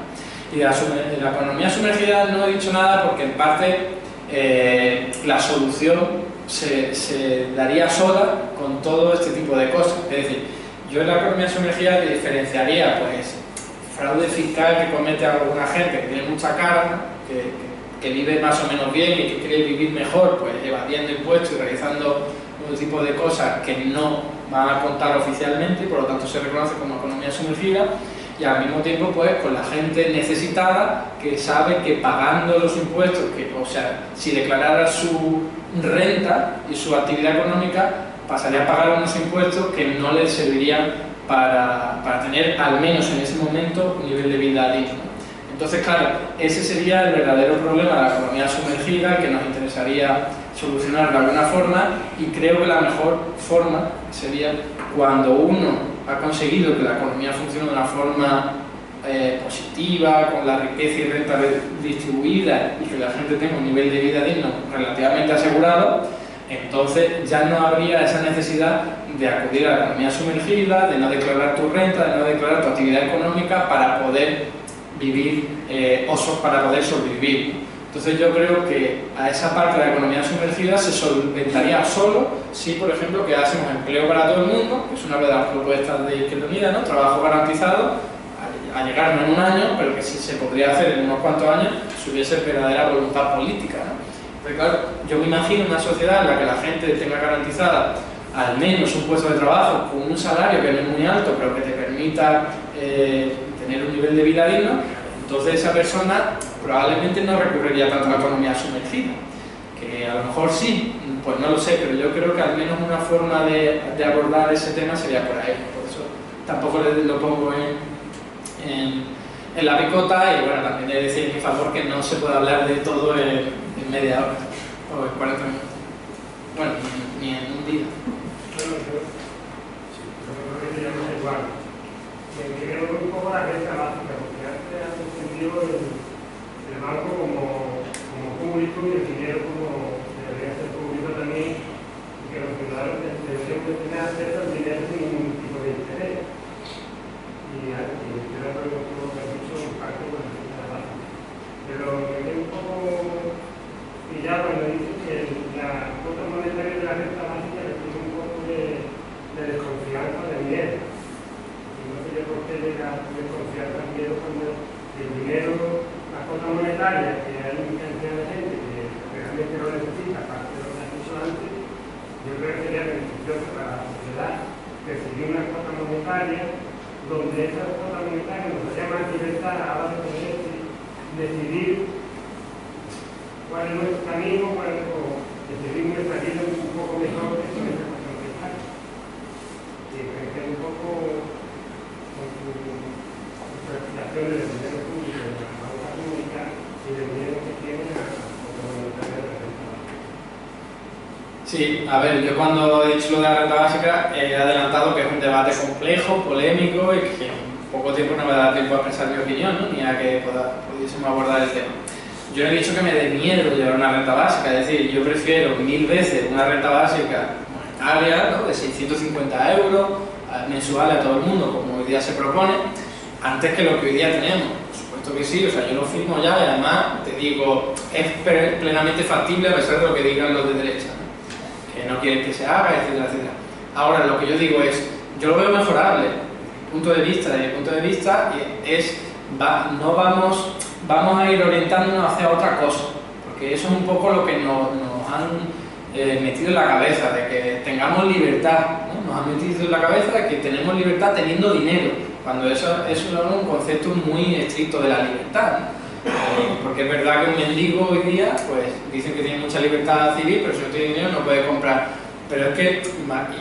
Y de la economía sumergida no he dicho nada porque en parte la solución se daría sola con todo este tipo de cosas. Es decir, yo en la economía sumergida diferenciaría pues fraude fiscal que comete alguna gente que tiene mucha cara, que vive más o menos bien y que quiere vivir mejor, pues evadiendo impuestos y realizando un tipo de cosas que no van a contar oficialmente y por lo tanto se reconoce como economía sumergida. y al mismo tiempo pues con la gente necesitada que sabe que pagando los impuestos, o sea, si declarara su renta y su actividad económica, pasaría a pagar unos impuestos que no le servirían para tener, al menos en ese momento, un nivel de vida digno. Entonces, claro, ese sería el verdadero problema de la economía sumergida que nos interesaría solucionar de alguna forma, y creo que la mejor forma sería cuando uno ha conseguido que la economía funcione de una forma positiva, con la riqueza y renta distribuida y que la gente tenga un nivel de vida digno relativamente asegurado, entonces ya no habría esa necesidad de acudir a la economía sumergida, de no declarar tu renta, de no declarar tu actividad económica para poder vivir o para poder sobrevivir. Entonces yo creo que a esa parte de la economía sumergida se solventaría solo si, por ejemplo, creásemos empleo para todo el mundo, que es una de las propuestas de Izquierda Unida, ¿no? Trabajo garantizado, a llegar no en un año, pero que sí se podría hacer en unos cuantos años si hubiese verdadera voluntad política, ¿no? Porque claro, yo me imagino una sociedad en la que la gente tenga garantizada al menos un puesto de trabajo con un salario que no es muy alto, pero que te permita tener un nivel de vida digno. Entonces esa persona probablemente no recurriría tanto a la economía sumergida, que a lo mejor sí, pues no lo sé, pero yo creo que al menos una forma de abordar ese tema sería por ahí. Por eso tampoco lo pongo en la picota, y bueno, también he de decir en mi favor que no se puede hablar de todo en media hora o en 40 minutos. Bueno, ni en un día. Creo que un poco la renta básica, porque antes han entendido el banco como público y el dinero como debería ser público también, y que los ciudadanos deberían tener acceso al dinero sin ningún tipo de interés. Y estoy de acuerdo con lo que has dicho en parte con la renta básica. Pero me quedé un poco pillado cuando dices que la cuota monetaria de la renta básica le tiene un poco de desconfianza, de miedo. Por qué llega a desconfiar también cuando el dinero, la cuota monetaria, que hay una cantidad de gente que realmente lo necesita, aparte de lo que has dicho antes, yo creo que sería beneficioso para la sociedad recibir una cuota monetaria donde esa cuota monetaria nos daría más libertad a la hora de poder decidir cuál es nuestro camino, o decidir nuestra vida un poco mejor que con esa cuota monetaria. Y creo que es un poco de dinero público, de la banca pública y del dinero que tienen a la monetaria de la renta básica. Sí, a ver, yo cuando he dicho lo de la renta básica he adelantado que es un debate complejo, polémico y que en poco tiempo no me da tiempo a expresar mi opinión, ¿no? Ni a que pudiésemos abordar el tema. Yo no he dicho que me dé miedo llevar una renta básica, es decir, yo prefiero 1000 veces una renta básica monetaria, ¿no? De 650 euros mensuales a todo el mundo, como hoy día se propone, antes que lo que hoy día tenemos. Por supuesto que sí, o sea, yo lo firmo ya y además te digo, es plenamente factible a pesar de lo que digan los de derecha, ¿no? Que no quieren que se haga, etcétera, etcétera. Ahora, lo que yo digo es, yo lo veo mejorable, mi punto de vista es, no vamos a ir orientándonos hacia otra cosa, porque eso es un poco lo que nos han metido en la cabeza, de que tengamos libertad, ¿no? Nos han metido en la cabeza de que tenemos libertad teniendo dinero, cuando eso es un concepto muy estricto de la libertad, ¿no? Porque es verdad que un mendigo hoy día, pues dicen que tiene mucha libertad civil, pero si no tiene dinero no puede comprar. Pero es que,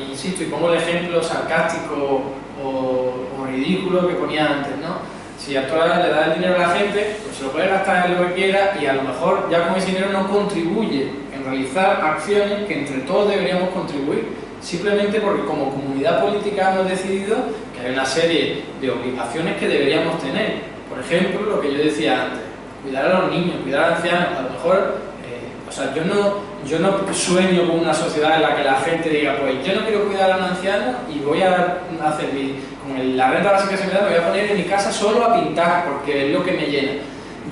insisto, y pongo el ejemplo sarcástico o ridículo que ponía antes, ¿no? Si actualmente le da el dinero a la gente, pues se lo puede gastar en lo que quiera y a lo mejor ya con ese dinero no contribuye en realizar acciones que entre todos deberíamos contribuir, simplemente porque como comunidad política hemos decidido que hay una serie de obligaciones que deberíamos tener. Por ejemplo, lo que yo decía antes, cuidar a los niños, cuidar a los ancianos. A lo mejor, o sea, yo no sueño con una sociedad en la que la gente diga, pues yo no quiero cuidar a un anciano y voy a hacer con la renta básica que se me da, me voy a poner en mi casa solo a pintar porque es lo que me llena.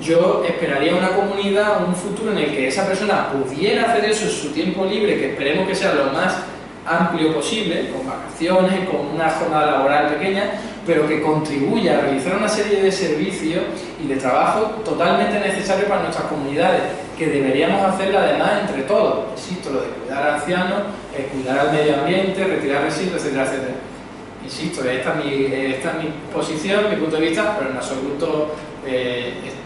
Yo esperaría una comunidad, un futuro en el que esa persona pudiera hacer eso en su tiempo libre, que esperemos que sea lo más amplio posible, con vacaciones, con una jornada laboral pequeña, pero que contribuya a realizar una serie de servicios y de trabajo totalmente necesarios para nuestras comunidades, que deberíamos hacerla además entre todos. Insisto, lo de cuidar a ancianos, cuidar al medio ambiente, retirar residuos, etcétera, etcétera. insisto, esta es mi posición, mi punto de vista, pero en absoluto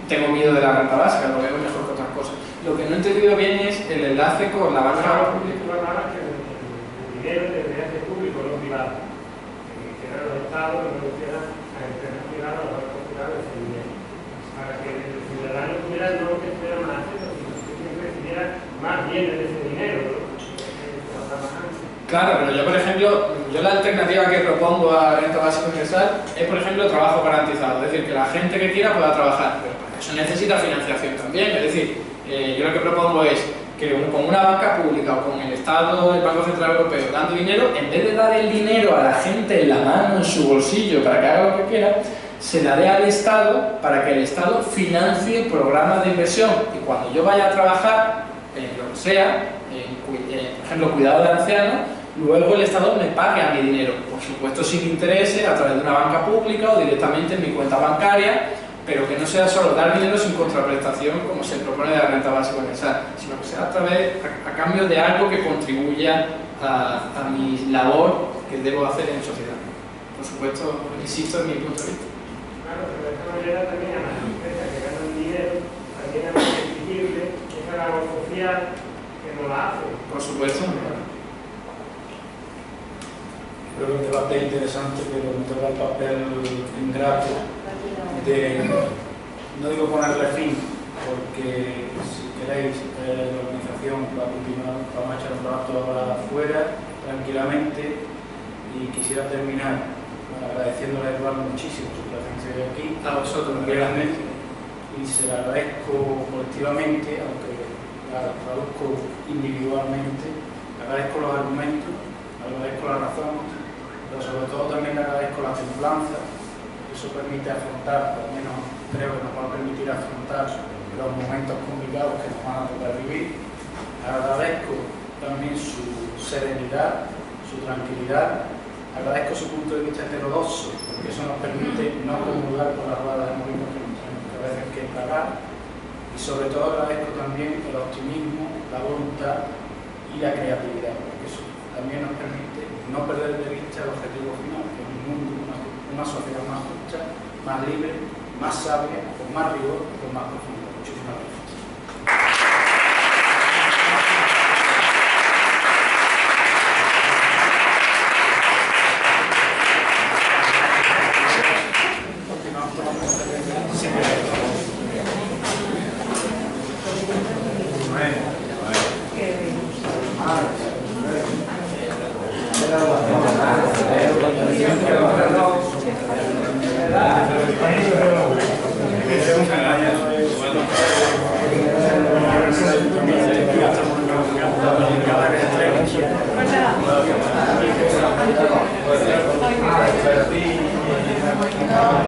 tengo miedo de la renta básica, lo veo mejor que otras cosas. Lo que no he entendido bien es el enlace con la banca pública. El dinero debería ser público, no privado. Que eran los estados, no lo hicieran a empresas privadas, a los bancos privados, ese dinero. Para que el ciudadano tuviera no lo que estuviera más haciendo, sino que siempre recibiera más bienes de ese dinero, ¿no? Claro, pero yo, por ejemplo, la alternativa que propongo a renta básica universal es, por ejemplo, trabajo garantizado. Es decir, que la gente que quiera pueda trabajar, pero para eso necesita financiación también. Es decir, yo lo que propongo es que con una banca pública o con el Estado, el Banco Central Europeo, dando dinero, en vez de dar el dinero a la gente en la mano, en su bolsillo, para que haga lo que quiera, se la dé al Estado para que el Estado financie programas de inversión. Y cuando yo vaya a trabajar, en lo que sea, por ejemplo, cuidado de ancianos, luego el Estado me pague a mi dinero, por supuesto sin intereses, a través de una banca pública o directamente en mi cuenta bancaria, pero que no sea solo dar dinero sin contraprestación como se propone de la renta básica universal, sino que sea a cambio de algo que contribuya a mi labor que debo hacer en sociedad. Por supuesto, insisto en mi punto de vista. Claro, pero de esta manera también a las empresas que ganan dinero, también hay que exigirle esa labor social que no la hacen. Por supuesto. Creo que un debate interesante, pero me toca el papel ingrato de, no digo ponerle fin, porque si queréis, la organización va a continuar, vamos a echar un rato ahora afuera, tranquilamente, y quisiera terminar agradeciéndole a Eduardo muchísimo su presencia hoy aquí, A vosotros, realmente, y se lo agradezco colectivamente, aunque la traduzco individualmente, agradezco los argumentos, agradezco las razones, pero sobre todo también le agradezco la templanza. Eso permite afrontar, por lo menos creo que nos va a permitir afrontar los momentos complicados que nos van a tocar vivir. Agradezco también su serenidad, su tranquilidad, agradezco su punto de vista heterodoxo, porque eso nos permite no comulgar con las ruedas de molino que nos tenemos que a veces que pagar, y sobre todo agradezco también el optimismo, la voluntad y la creatividad, porque eso también nos permite no perder de vista el objetivo final, que es un mundo, una sociedad más justa, más libre, más sabia, con más rigor y con más profundidad. Muchísimas gracias.